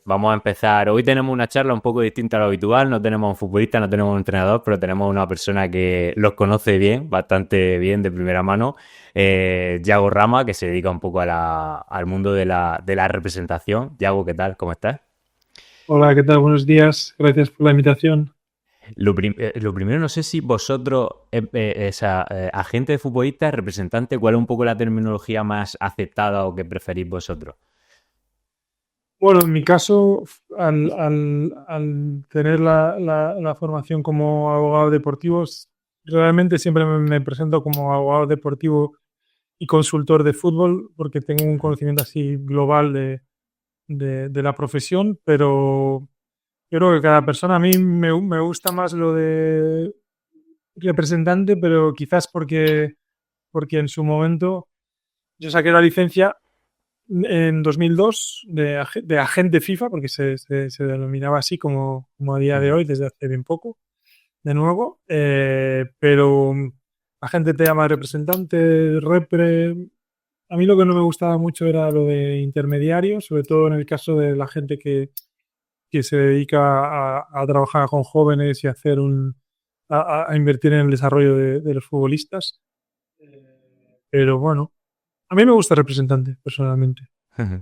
vamos a empezar. Hoy tenemos una charla un poco distinta a lo habitual. No tenemos un futbolista, no tenemos un entrenador, pero tenemos una persona que los conoce bien, bastante bien, de primera mano. Yago Rama, que se dedica un poco al mundo de la representación. Yago, ¿qué tal? ¿Cómo estás? Hola, ¿qué tal? Buenos días. Gracias por la invitación. Lo primero, no sé si vosotros, agente de futbolista, representante, ¿cuál es un poco la terminología más aceptada o que preferís vosotros? Bueno, en mi caso, al tener la formación como abogado deportivo, realmente siempre me presento como abogado deportivo y consultor de fútbol porque tengo un conocimiento así global de la profesión, pero yo creo que cada persona, a mí me gusta más lo de representante, pero quizás porque en su momento yo saqué la licencia en 2002 de agente FIFA, porque se denominaba así como a día de Ujú. hoy, desde hace bien poco, de nuevo. Pero agente te llama representante, repre. A mí lo que no me gustaba mucho era lo de intermediario, sobre todo en el caso de la gente que se dedica a trabajar con jóvenes y a invertir en el desarrollo de los futbolistas. Pero bueno, a mí me gusta representante, personalmente.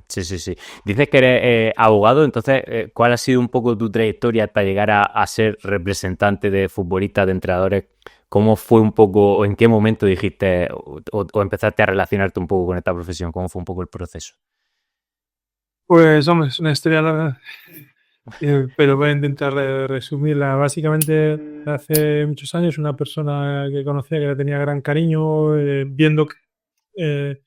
Sí, sí, sí. Dices que eres abogado, entonces, ¿cuál ha sido un poco tu trayectoria hasta llegar a ser representante de futbolistas, de entrenadores? ¿Cómo fue un poco, o en qué momento dijiste o empezaste a relacionarte un poco con esta profesión? ¿Cómo fue un poco el proceso? Pues, hombre, es una historia larga, pero voy a intentar resumirla. Básicamente, hace muchos años, una persona que conocía que le tenía gran cariño, viendo eh,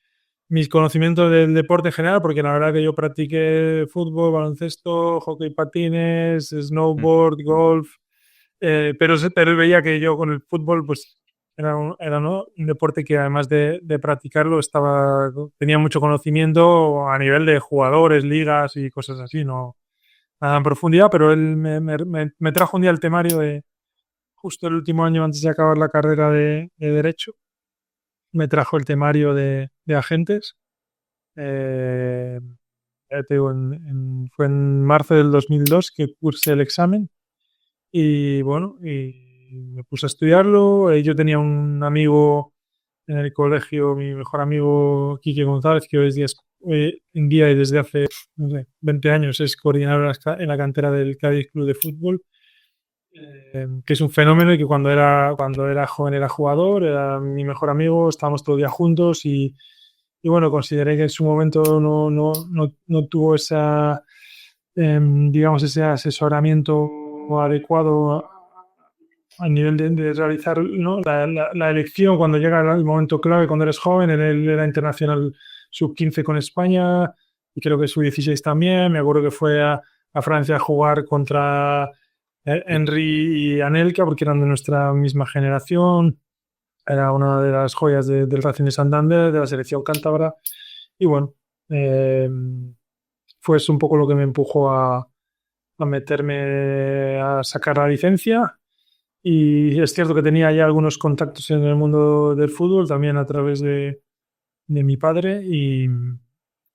mis conocimientos del deporte en general, porque la verdad que yo practiqué fútbol, baloncesto, hockey patines, snowboard, golf, pero él veía que yo con el fútbol, pues era ¿no? un deporte que además de practicarlo tenía mucho conocimiento a nivel de jugadores, ligas y cosas así, no nada en profundidad, pero él me trajo un día el temario de justo el último año antes de acabar la carrera de Derecho, me trajo el temario de agentes. Eh, ya te digo, fue en marzo del 2002 que cursé el examen y bueno, y me puse a estudiarlo. Yo tenía un amigo en el colegio, mi mejor amigo Quique González, que hoy en día y desde hace no sé, 20 años es coordinador en la cantera del Cádiz Club de Fútbol, que es un fenómeno y que cuando era joven era jugador, era mi mejor amigo, estábamos todo el día juntos y bueno, consideré que en su momento no tuvo digamos, ese asesoramiento adecuado a nivel de realizar, ¿no? la elección cuando llega el momento clave, cuando eres joven. Él era internacional sub-15 con España y creo que sub-16 también. Me acuerdo que fue a Francia a jugar contra Henry y Anelka porque eran de nuestra misma generación. Era una de las joyas del Racing de Santander, de la selección cántabra. Y bueno, eh, fue eso un poco lo que me empujó a meterme a sacar la licencia. Y es cierto que tenía ya algunos contactos en el mundo del fútbol, también a través de mi padre. Y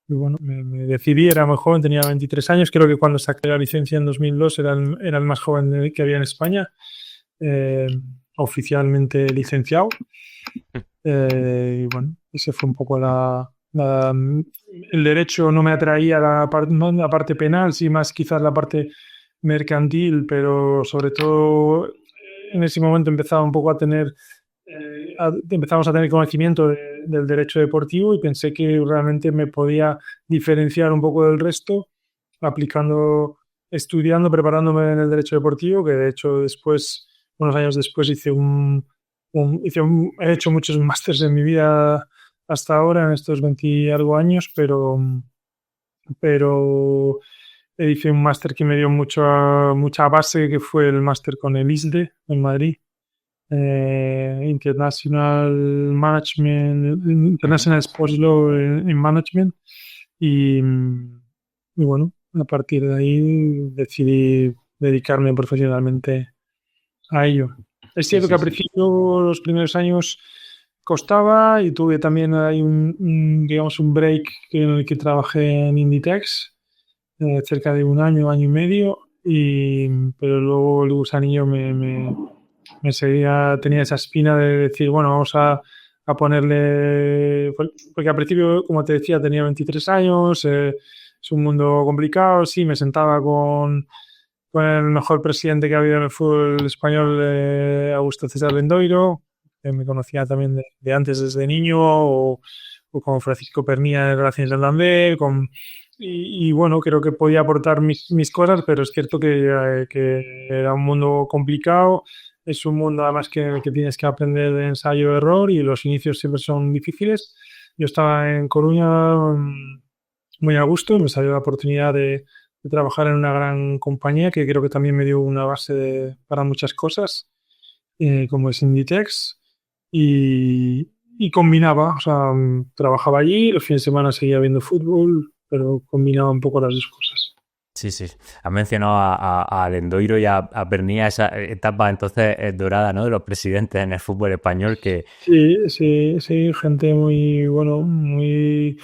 bueno, me decidí, era muy joven, tenía 23 años. Creo que cuando saqué la licencia en 2002 era el más joven que había en España, eh, oficialmente licenciado. Y bueno, ese fue un poco el derecho no me atraía no la parte penal, sí más quizás la parte mercantil, pero sobre todo en ese momento empezaba un poco empezamos a tener conocimiento del derecho deportivo y pensé que realmente me podía diferenciar un poco del resto aplicando, estudiando, preparándome en el derecho deportivo, que de hecho después, unos años después he hecho muchos másters en mi vida hasta ahora, en estos 20 y algo años, pero hice un máster que me dio mucha base, que fue el máster con el ISDE en Madrid, International Management, International Sports Law in Management, y, y bueno, a partir de ahí decidí dedicarme profesionalmente a ello. Es Sí, cierto que sí, al sí. principio, los primeros años costaba y tuve también ahí digamos, un break en el que trabajé en Inditex, cerca de un año, año y medio, pero luego el gusanillo me seguía, tenía esa espina de decir, bueno, vamos a ponerle, porque al principio, como te decía, tenía 23 años, es un mundo complicado, sí, me sentaba con el mejor presidente que ha habido en el fútbol español, Augusto César Lendoiro, que me conocía también de antes desde niño, o con Francisco Pernía de Relaciones Santander, y bueno, creo que podía aportar mis cosas, pero es cierto que era un mundo complicado, es un mundo además que tienes que aprender de ensayo-error y los inicios siempre son difíciles. Yo estaba en Coruña muy a gusto, me salió la oportunidad de trabajar en una gran compañía que creo que también me dio una base para muchas cosas, como es Inditex, y combinaba, o sea, trabajaba allí, los fines de semana seguía viendo fútbol, pero combinaba un poco las dos cosas. Sí, sí. Has mencionado a Lendoiro y a Pernía, esa etapa entonces dorada, ¿no? De los presidentes en el fútbol español que... Sí, sí, sí, gente muy, bueno, muy...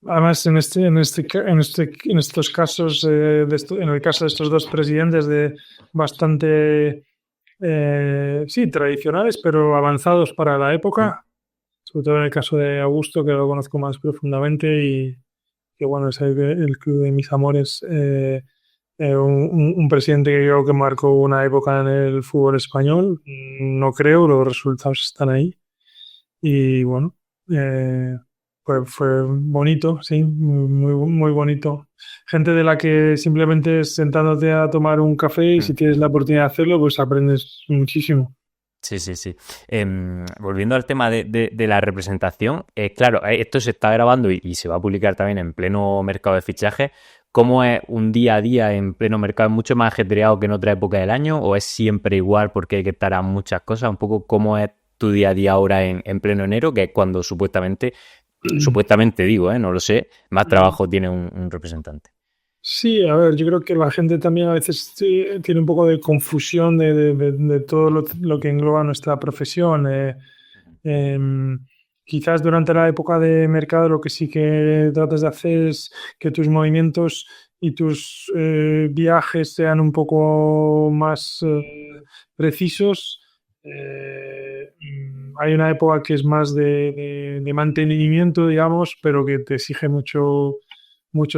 Además, en estos casos, en el caso de estos dos presidentes, de bastante, sí, tradicionales, pero avanzados para la época, sobre todo en el caso de Augusto, que lo conozco más profundamente y que, bueno, es el club de mis amores, un presidente que creo que marcó una época en el fútbol español. No creo, los resultados están ahí. Y bueno, eh, fue bonito, sí, muy, muy bonito. Gente de la que simplemente sentándote a tomar un café y si tienes la oportunidad de hacerlo, pues aprendes muchísimo. Sí, sí, sí. Volviendo al tema de la representación, claro, esto se está grabando y se va a publicar también en pleno mercado de fichajes. ¿Cómo es un día a día en pleno mercado? ¿Es mucho más ajetreado que en otra época del año o es siempre igual porque hay que estar a muchas cosas? Un poco cómo es tu día a día ahora en pleno enero, que es cuando supuestamente digo, no lo sé, más trabajo tiene un representante. Sí, a ver, yo creo que la gente también a veces sí, tiene un poco de confusión de todo lo que engloba nuestra profesión. Em, Quizás durante la época de mercado lo que sí que tratas de hacer es que tus movimientos y tus viajes sean un poco más precisos. Hay una época que es más de mantenimiento, digamos, pero que te exige mucho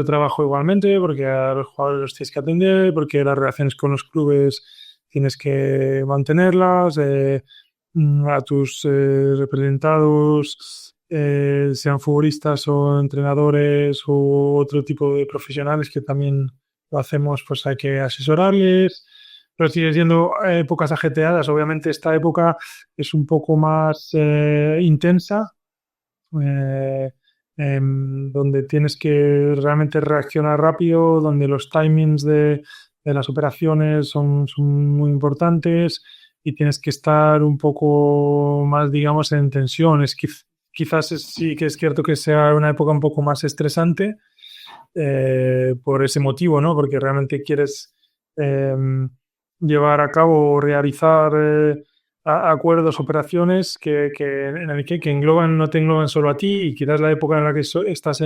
trabajo igualmente, porque a los jugadores los tienes que atender, porque las relaciones con los clubes tienes que mantenerlas, a tus representados, sean futbolistas o entrenadores o otro tipo de profesionales que también lo hacemos, pues hay que asesorarles. Pero sigue siendo épocas ajetreadas. Obviamente esta época es un poco más intensa, eh, donde tienes que realmente reaccionar rápido, donde los timings de las operaciones son muy importantes y tienes que estar un poco más, digamos, en tensión. Quizás sí que es cierto que sea una época un poco más estresante por ese motivo, ¿no? Porque realmente quieres eh, llevar a cabo o realizar acuerdos, operaciones en el que engloban, no te engloban solo a ti y quizás la época en la que estás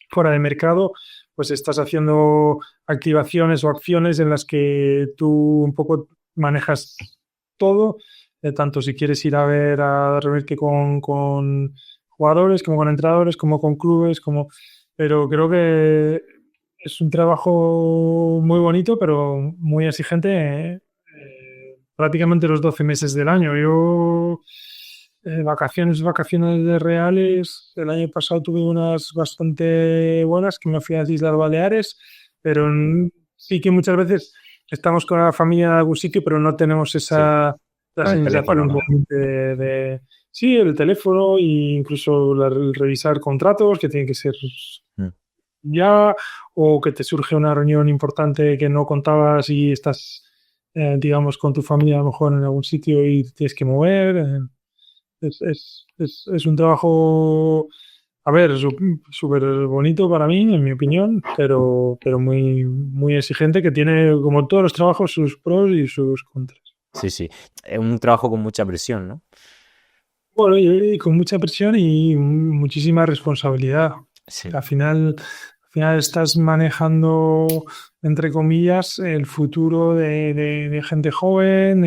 fuera de mercado, pues estás haciendo activaciones o acciones en las que tú un poco manejas todo, tanto si quieres ir a reunirte con jugadores, como con entrenadores, como con clubes, pero creo que es un trabajo muy bonito, pero muy exigente, prácticamente los 12 meses del año. Yo, vacaciones de reales, el año pasado tuve unas bastante buenas, que me fui a las Islas Baleares, pero sí que muchas veces estamos con la familia en algún sitio, pero no tenemos Sí, la con el teléfono, sensación ¿no? sí, el teléfono e incluso el revisar contratos que tienen que ser Mm. ya, o que te surge una reunión importante que no contabas y estás, digamos, con tu familia a lo mejor en algún sitio y te tienes que mover. Es un trabajo, a ver, súper bonito para mí, en mi opinión, pero muy, muy exigente que tiene, como todos los trabajos, sus pros y sus contras. Sí, sí. Es un trabajo con mucha presión, ¿no? Bueno, y con mucha presión y muchísima responsabilidad. Sí. Al final final estás manejando, entre comillas, el futuro de gente joven.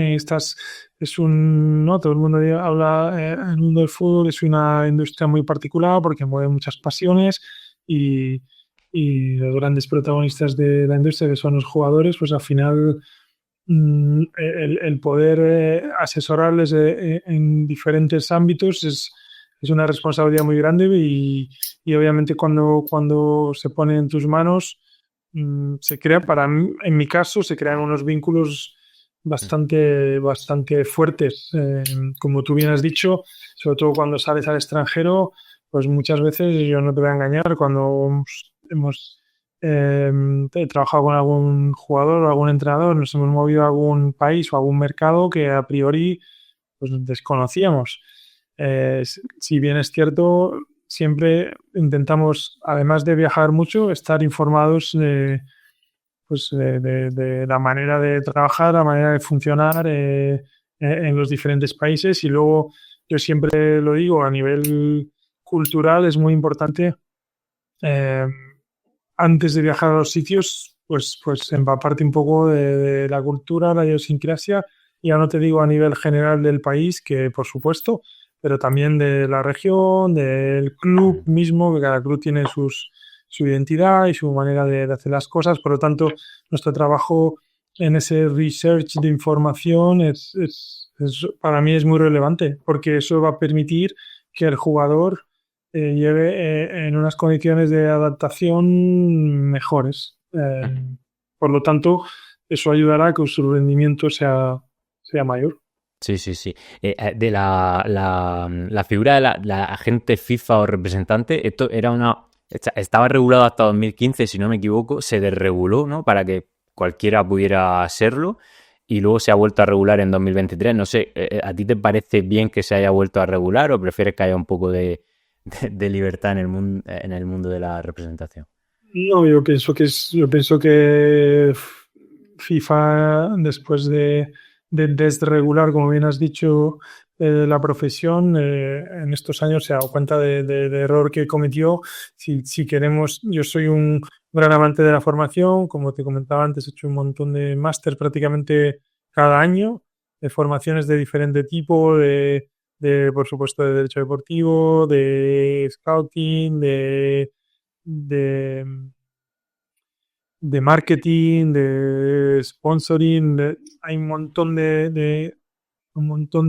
¿No? Todo el mundo habla, el mundo del fútbol es una industria muy particular porque mueve muchas pasiones y, y los grandes protagonistas de la industria, que son los jugadores, pues al final el poder asesorarles en diferentes ámbitos es una responsabilidad muy grande y obviamente cuando se pone en tus manos se crea, en mi caso, se crean unos vínculos bastante fuertes. Como tú bien has dicho, sobre todo cuando sales al extranjero, pues muchas veces, yo no te voy a engañar, cuando eh, he trabajado con algún jugador o algún entrenador, nos hemos movido a algún país o a algún mercado que a priori pues, desconocíamos. Si bien es cierto, siempre intentamos, además de viajar mucho, estar informados de la manera de trabajar, la manera de funcionar en los diferentes países. Y luego, yo siempre lo digo, a nivel cultural es muy importante, eh, antes de viajar a los sitios, pues empaparte un poco de la cultura, la idiosincrasia. Ya no te digo a nivel general del país, que por supuesto, pero también de la región, del club mismo, que cada club tiene su identidad y su manera de hacer las cosas. Por lo tanto, nuestro trabajo en ese research de información para mí es muy relevante, porque eso va a permitir que el jugador llegue en unas condiciones de adaptación mejores. Por lo tanto, eso ayudará a que su rendimiento sea mayor. Sí, sí, sí. De la figura de la agente FIFA o representante, esto era estaba regulado hasta 2015, si no me equivoco, se desreguló, ¿no? Para que cualquiera pudiera serlo y luego se ha vuelto a regular en 2023. No sé, ¿a ti te parece bien que se haya vuelto a regular o prefieres que haya un poco de libertad en el mundo de la representación? No, yo pienso que FIFA, después de desregular, como bien has dicho, la profesión, en estos años se ha dado cuenta del error que cometió. Si queremos, yo soy un gran amante de la formación, como te comentaba antes, he hecho un montón de máster prácticamente cada año, de formaciones de diferente tipo, por supuesto, de derecho deportivo, de scouting, de, de marketing, de sponsoring. Hay un montón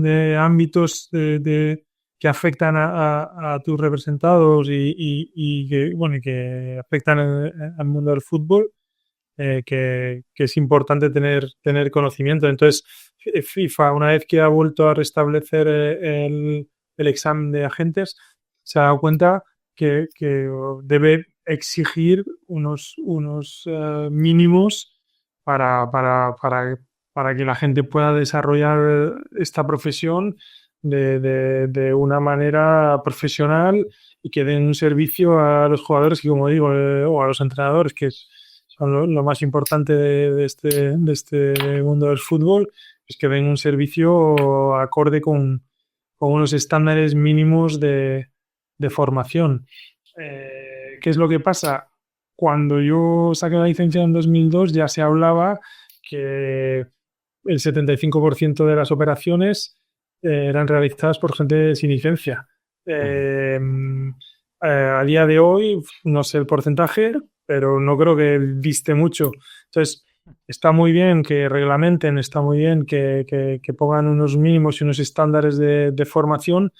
de ámbitos que afectan a tus representados y que, bueno, y que afectan al mundo del fútbol, que es importante tener conocimiento. Entonces, FIFA, una vez que ha vuelto a restablecer el examen de agentes, se ha dado cuenta que debe exigir unos mínimos para que la gente pueda desarrollar esta profesión de una manera profesional y que den un servicio a los jugadores, que como digo, o a los entrenadores, que son lo más importante de este mundo del fútbol, es que den un servicio acorde con unos estándares mínimos de formación. ¿Qué es lo que pasa? Cuando yo saqué la licencia en 2002 ya se hablaba que el 75% de las operaciones eran realizadas por gente sin licencia. A día de hoy, no sé el porcentaje, pero no creo que diste mucho. Entonces, está muy bien que reglamenten, está muy bien que pongan unos mínimos y unos estándares de formación.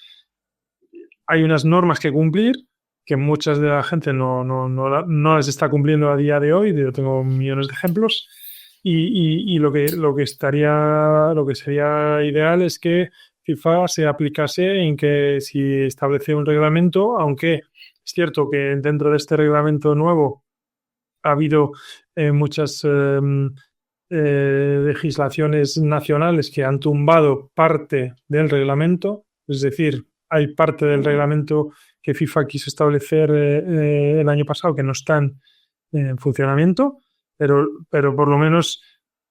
Hay unas normas que cumplir, que muchas de la gente no las está cumpliendo a día de hoy. Yo tengo millones de ejemplos. Y lo que sería ideal es que FIFA se aplicase en que si establece un reglamento, aunque es cierto que dentro de este reglamento nuevo ha habido muchas legislaciones nacionales que han tumbado parte del reglamento, es decir, hay parte del reglamento que FIFA quiso establecer el año pasado que no están en funcionamiento, pero por lo menos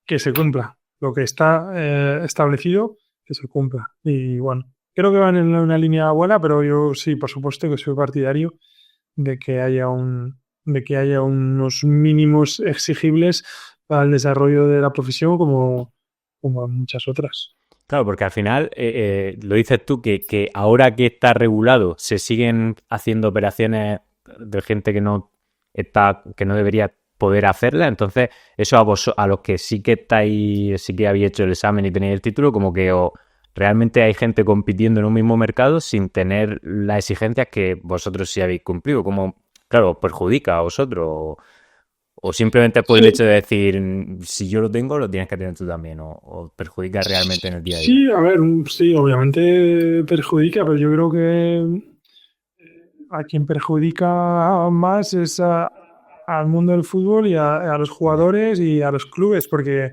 que se cumpla lo que está establecido, que se cumpla. Y bueno, creo que van en una línea buena, pero yo sí, por supuesto que soy partidario de que haya un de que haya unos mínimos exigibles para el desarrollo de la profesión como en muchas otras. Claro, porque al final lo dices tú que ahora que está regulado se siguen haciendo operaciones de gente que no debería poder hacerla. Entonces, eso a los que sí que estáis, sí que habéis hecho el examen y tenéis el título, como que realmente hay gente compitiendo en un mismo mercado sin tener las exigencias que vosotros sí habéis cumplido. Como, claro, os perjudica a vosotros. O simplemente por el Sí, hecho de decir, si yo lo tengo, lo tienes que tener tú también, o perjudica realmente en el día a día. sí, a ver, sí, obviamente perjudica, pero yo creo que a quien perjudica más es al mundo del fútbol y a los jugadores y a los clubes, porque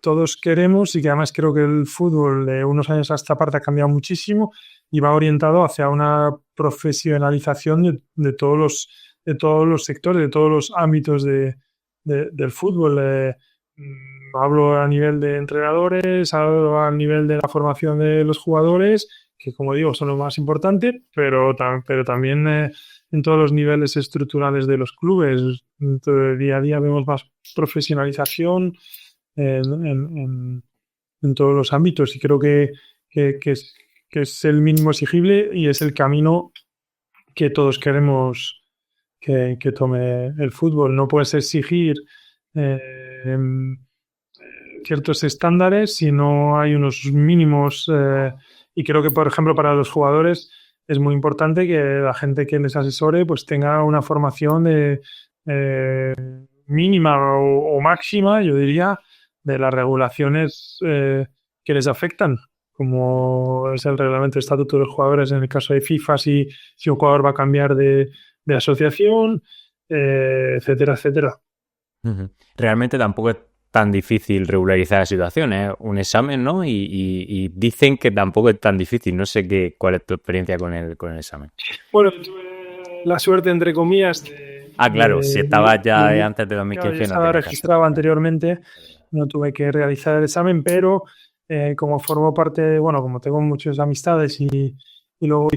todos queremos, y que además creo que el fútbol de unos años a esta parte ha cambiado muchísimo y va orientado hacia una profesionalización de todos los sectores, de todos los ámbitos del fútbol. Hablo a nivel de entrenadores, hablo a nivel de la formación de los jugadores, que como digo son lo más importante, pero también en todos los niveles estructurales de los clubes. Entonces, día a día vemos más profesionalización en todos los ámbitos y creo que es el mínimo exigible y es el camino que todos queremos que tome el fútbol. No puedes exigir ciertos estándares si no hay unos mínimos y creo que, por ejemplo, para los jugadores es muy importante que la gente que les asesore pues tenga una formación mínima o máxima, yo diría, de las regulaciones que les afectan, como es el reglamento de estatuto de los jugadores en el caso de FIFA, si un jugador va a cambiar de asociación, etcétera, etcétera. Realmente tampoco es tan difícil regularizar la situación, es un examen, ¿no? Y dicen que tampoco es tan difícil. No sé cuál es tu experiencia con el examen. Bueno, tuve la suerte, entre comillas, Claro, si estabas ya antes de claro, yo 2015 no estaba tenías que hacer. registrado anteriormente, no tuve que realizar el examen, pero como formo parte, bueno, como tengo muchas amistades y luego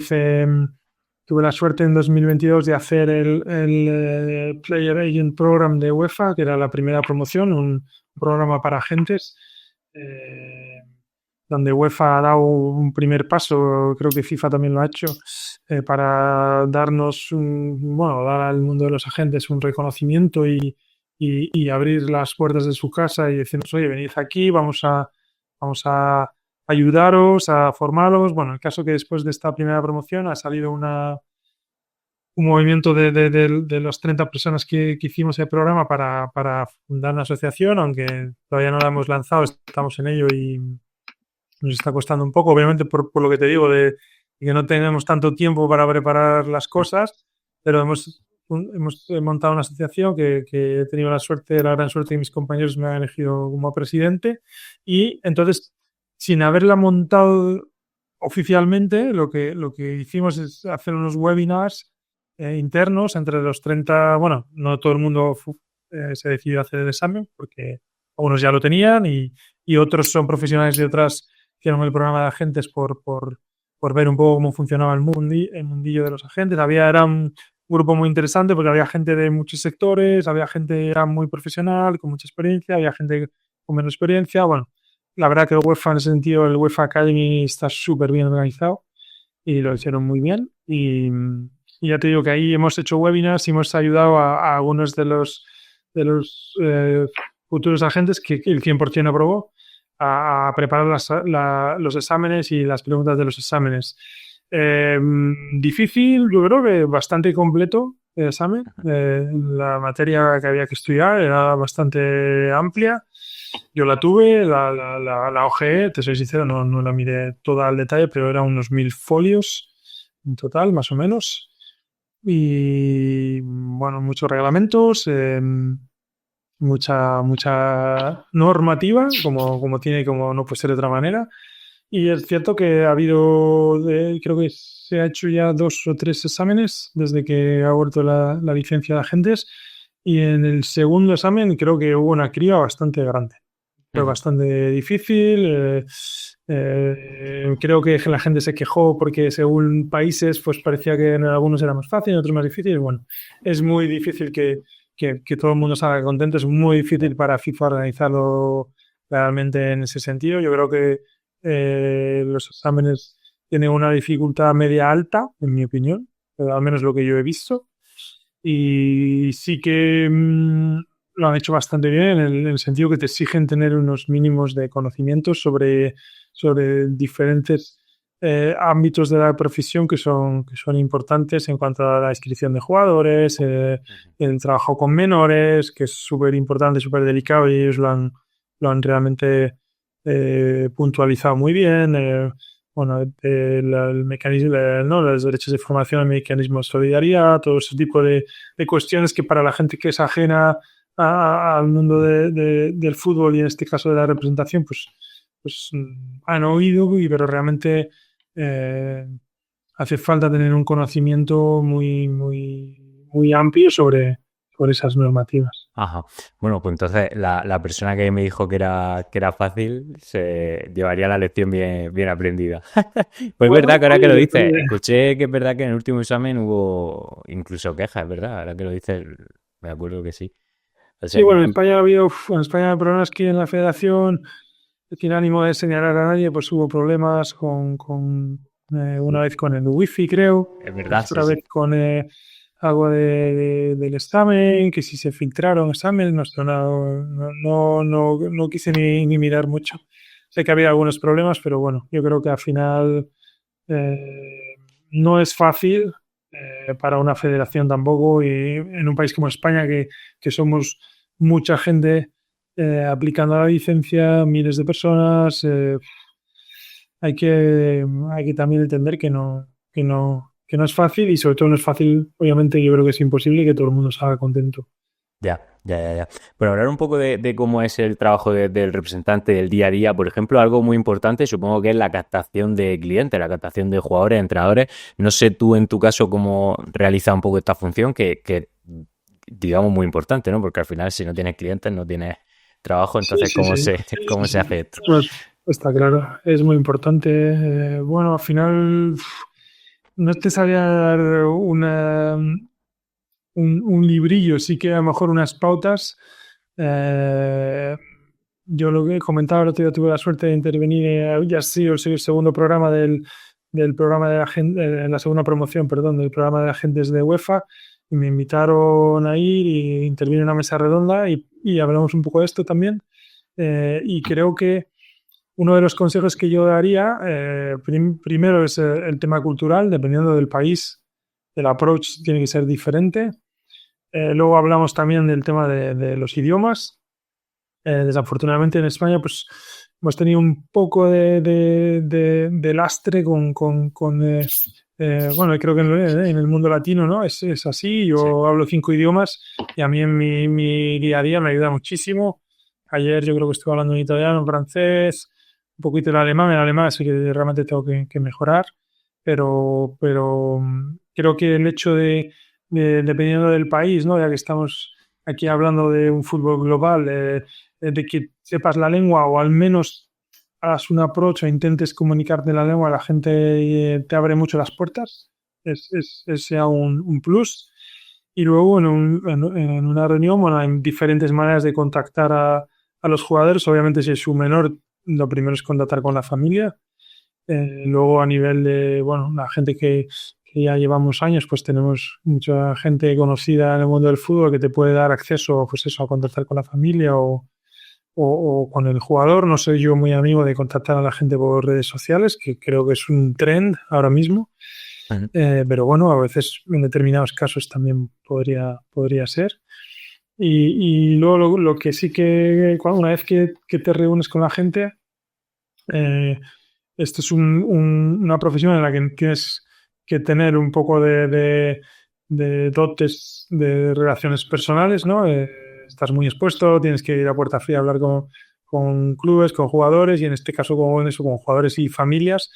tuve la suerte en 2022 de hacer el Player Agent Program de UEFA, que era la primera promoción, un programa para agentes, donde UEFA ha dado un primer paso, creo que FIFA también lo ha hecho, para darnos, bueno, dar al mundo de los agentes un reconocimiento y abrir las puertas de su casa y decirnos, oye, venid aquí, vamos a ayudaros, a formaros. Bueno, el caso que después de esta primera promoción ha salido un movimiento de las 30 personas que hicimos el programa para fundar una asociación, aunque todavía no la hemos lanzado, estamos en ello y nos está costando un poco, obviamente por lo que te digo, de que no tenemos tanto tiempo para preparar las cosas, pero hemos montado una asociación que he tenido la gran suerte que mis compañeros me han elegido como presidente y entonces, sin haberla montado oficialmente, lo que hicimos es hacer unos webinars internos entre los 30, bueno, no todo el mundo se decidió a hacer el examen porque algunos ya lo tenían y otros son profesionales de otras hicieron el programa de agentes por ver un poco cómo funcionaba el mundillo de los agentes. Era un grupo muy interesante porque había gente de muchos sectores, había gente era muy profesional, con mucha experiencia, había gente con menos experiencia. Bueno, la verdad que el UEFA en ese sentido, el UEFA Academy está súper bien organizado y lo hicieron muy bien. Y ya te digo que ahí hemos hecho webinars y hemos ayudado a algunos de los futuros agentes que el 100% aprobó a preparar los exámenes y las preguntas de los exámenes. Difícil, yo creo que bastante completo el examen. La materia que había que estudiar era bastante amplia. Yo la tuve, la ojeé, te soy sincero, no la miré toda al detalle, pero eran unos 1000 folios en total, más o menos. Y bueno, muchos reglamentos, mucha normativa, como no puede ser de otra manera. Y es cierto que ha habido, creo que se ha hecho ya 2 o 3 exámenes desde que ha vuelto la licencia de agentes. Y en el segundo examen creo que hubo una criba bastante grande. Fue bastante difícil. Creo que la gente se quejó porque según países pues parecía que en algunos era más fácil, en otros más difícil. Bueno, es muy difícil que todo el mundo salga contento, es muy difícil para FIFA organizarlo realmente en ese sentido. Yo creo que los exámenes tienen una dificultad media alta, en mi opinión, pero al menos lo que yo he visto. Y sí que lo han hecho bastante bien en el sentido que te exigen tener unos mínimos de conocimientos sobre diferentes ámbitos de la profesión que son importantes en cuanto a la inscripción de jugadores, el trabajo con menores, que es súper importante, súper delicado, y ellos lo han realmente puntualizado muy bien. Bueno, el mecanismo, ¿no? Los derechos de formación, el mecanismo de solidaridad, todo ese tipo de cuestiones que para la gente que es ajena al mundo del fútbol y en este caso de la representación, pues han oído, pero realmente hace falta tener un conocimiento muy amplio sobre esas normativas. Ajá. Bueno, pues entonces la persona que me dijo que era fácil se llevaría la lección bien aprendida. Pues es verdad Bueno, que ahora que lo oye, dices, escuché que es verdad que en el último examen hubo incluso quejas, es verdad, ahora que lo dices, me acuerdo que sí. O sea, sí, bueno, en España ha habido, en España hay problemas que en la federación, sin ánimo de señalar a nadie, pues hubo problemas una vez con el wifi, creo, es verdad, sí, otra sí. vez con algo del examen, que si se filtraron exámenes, no quise ni mirar mucho. Sé que había algunos problemas, pero bueno, yo creo que al final no es fácil para una federación tampoco, y en un país como España que somos mucha gente aplicando la licencia, miles de personas, hay que también entender que no es fácil, y sobre todo no es fácil, obviamente yo creo que es imposible que todo el mundo salga contento. Ya. Pero hablar un poco de cómo es el trabajo del representante del día a día, por ejemplo, algo muy importante, supongo que es la captación de clientes, la captación de jugadores, entrenadores. No sé tú en tu caso cómo realizas un poco esta función, que digamos muy importante, ¿no? Porque al final si no tienes clientes no tienes trabajo, Sí, entonces sí, sí. cómo se hace esto? Pues, está claro, es muy importante. Bueno, al final no te sabría dar un librillo, sí que a lo mejor unas pautas. Eh, yo lo que he comentado el otro día, tuve la suerte de intervenir, ya sí, soy el segundo programa del programa de en la segunda promoción, perdón, del programa de agentes de UEFA, y me invitaron a ir y intervine en una mesa redonda y hablamos un poco de esto también. Y creo que uno de los consejos que yo daría, primero es el tema cultural, dependiendo del país, el approach tiene que ser diferente. Luego hablamos también del tema de los idiomas. Desafortunadamente en España pues hemos tenido un poco de lastre bueno, creo que en el mundo latino, ¿no? Es así. Sí. Yo hablo 5 idiomas y a mí en mi día a día me ayuda muchísimo. Ayer yo creo que estuve hablando en italiano, en francés, un poquito el alemán sí que realmente tengo que mejorar, pero creo que el hecho dependiendo del país, ¿no? Ya que estamos aquí hablando de un fútbol global, de que sepas la lengua o al menos hagas un approach o intentes comunicarte en la lengua, la gente te abre mucho las puertas, es ya un plus. Y luego en una reunión, bueno, hay diferentes maneras de contactar a los jugadores. Obviamente, si es un menor, lo primero es contactar con la familia. Luego a nivel de, bueno, la gente que ya llevamos años, pues tenemos mucha gente conocida en el mundo del fútbol que te puede dar acceso, pues eso, a contactar con la familia o con el jugador. No soy yo muy amigo de contactar a la gente por redes sociales, que creo que es un trend ahora mismo. Ujú. Pero bueno, a veces en determinados casos también podría ser. Y luego lo que sí que, una vez que te reúnes con la gente, eh, esto es una profesión en la que tienes que tener un poco de dotes de relaciones personales, ¿no? Estás muy expuesto, tienes que ir a puerta fría a hablar con clubes, con jugadores, y en este caso con jugadores y familias.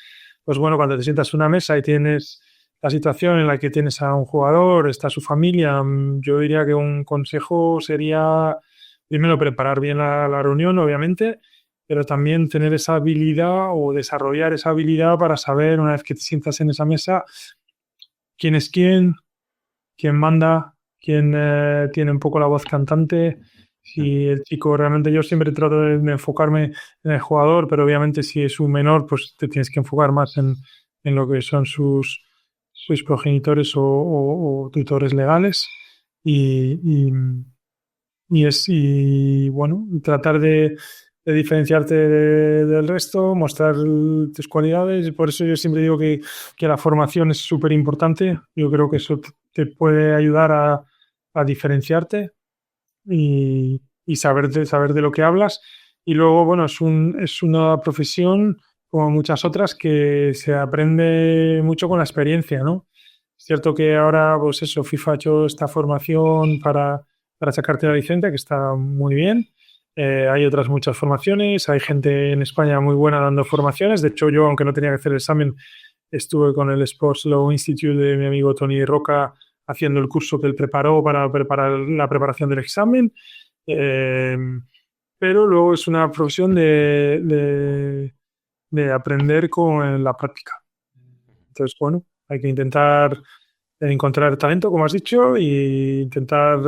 Pues bueno, cuando te sientas en una mesa y tienes la situación en la que tienes a un jugador, está su familia, yo diría que un consejo sería primero preparar bien la reunión, obviamente, pero también tener esa habilidad o desarrollar esa habilidad para saber, una vez que te sientas en esa mesa, quién es quién manda, quién tiene un poco la voz cantante. Si el chico realmente, yo siempre trato de enfocarme en el jugador, pero obviamente si es un menor, pues te tienes que enfocar más en lo que son sus progenitores o tutores legales. Y, y bueno, tratar de diferenciarte del resto, mostrar tus cualidades. Y por eso yo siempre digo que la formación es súper importante. Yo creo que eso te puede ayudar a diferenciarte y saber de lo que hablas. Y luego, bueno, es una profesión, como muchas otras, que se aprende mucho con la experiencia, ¿no? Es cierto que ahora, pues eso, FIFA ha hecho esta formación para sacarte la licencia, que está muy bien. Hay otras muchas formaciones, hay gente en España muy buena dando formaciones. De hecho, yo, aunque no tenía que hacer el examen, estuve con el Sports Law Institute de mi amigo Tony Roca haciendo el curso que él preparó para preparar la preparación del examen. Eh, pero luego es una profesión de aprender con la práctica. Entonces, bueno, hay que intentar encontrar talento, como has dicho, e intentar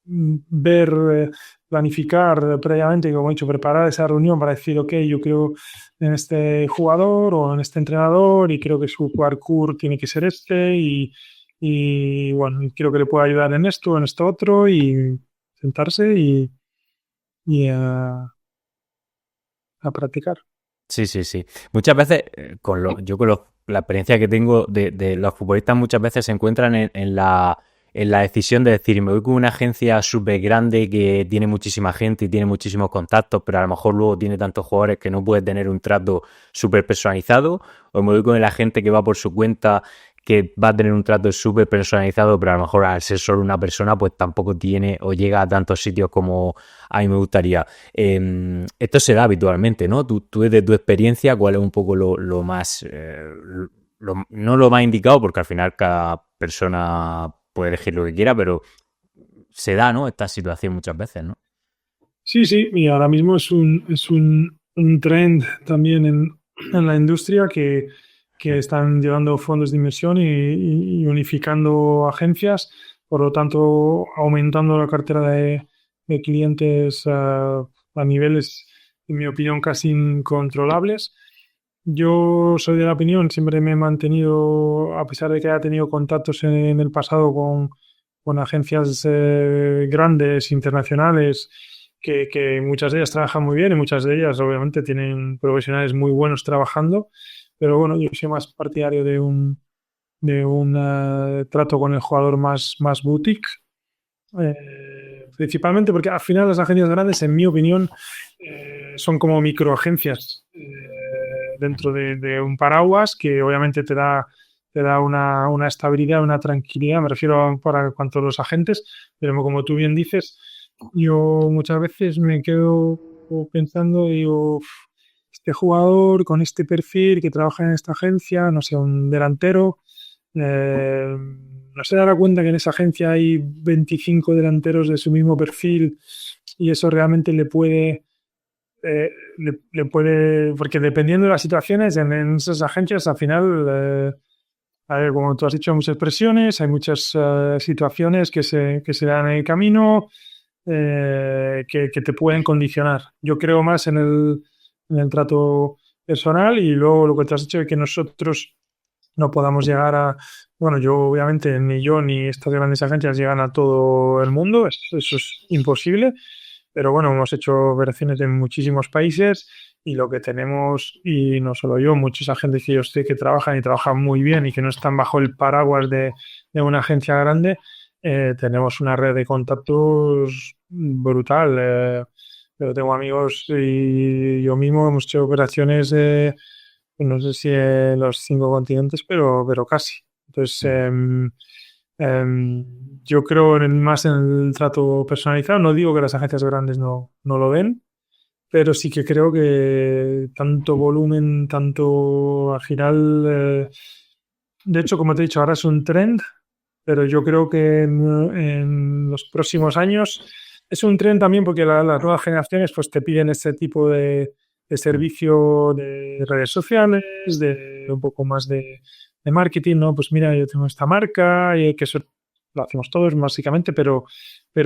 ver, planificar previamente, como he dicho, preparar esa reunión para decir, ok, yo creo en este jugador o en este entrenador y creo que su parkour tiene que ser este y bueno, creo que le puedo ayudar en esto otro y sentarse y a practicar. Sí, sí, sí. Muchas veces, la experiencia que tengo de los futbolistas, muchas veces se encuentran en la decisión de decir, me voy con una agencia súper grande que tiene muchísima gente y tiene muchísimos contactos, pero a lo mejor luego tiene tantos jugadores que no puede tener un trato súper personalizado, o me voy con el agente que va por su cuenta, que va a tener un trato súper personalizado, pero a lo mejor al ser solo una persona, pues tampoco tiene o llega a tantos sitios como a mí me gustaría. Esto se da habitualmente, ¿no? Tú desde tu experiencia, ¿cuál es un poco lo más, no lo más indicado, porque al final cada persona puede elegir lo que quiera, pero se da, ¿no? Esta situación muchas veces, ¿no? Sí, sí, y ahora mismo un trend también en la industria que están llevando fondos de inversión y unificando agencias, por lo tanto, aumentando la cartera de clientes a niveles, en mi opinión, casi incontrolables. Yo soy de la opinión, siempre me he mantenido, a pesar de que haya tenido contactos en el pasado con agencias grandes, internacionales, que muchas de ellas trabajan muy bien y muchas de ellas obviamente tienen profesionales muy buenos trabajando, pero bueno, yo soy más partidario de un trato con el jugador más boutique, principalmente porque al final las agencias grandes, en mi opinión, son como microagencias dentro de un paraguas que obviamente te da una estabilidad, una tranquilidad, me refiero para cuanto a los agentes, pero como tú bien dices, yo muchas veces me quedo pensando, digo, este jugador con este perfil que trabaja en esta agencia, no sé, un delantero, no se dará cuenta que en esa agencia hay 25 delanteros de su mismo perfil y eso realmente le puede, porque dependiendo de las situaciones en esas agencias, al final, a ver, como tú has dicho, hay muchas presiones, hay muchas situaciones que se dan en el camino, que te pueden condicionar. Yo creo más en el trato personal y luego lo que te has dicho de que nosotros no podamos llegar bueno, yo obviamente ni yo ni estas grandes agencias llegan a todo el mundo, eso es imposible, pero bueno, hemos hecho operaciones en muchísimos países y lo que tenemos, y no solo yo, muchos agentes que yo sé que trabajan y trabajan muy bien y que no están bajo el paraguas de una agencia grande, tenemos una red de contactos brutal. Pero tengo amigos y yo mismo hemos hecho operaciones, no sé si en los 5 continentes, pero casi. Entonces, yo creo más en el trato personalizado. No digo que las agencias grandes no lo den, pero sí que creo que tanto volumen, tanto al final. De hecho, como te he dicho, ahora es un trend, pero yo creo que en los próximos años es un tren también porque las nuevas generaciones pues te piden este tipo de servicio de redes sociales, de un poco más de marketing, ¿no? Pues mira, yo tengo esta marca y que eso lo hacemos todos básicamente, pero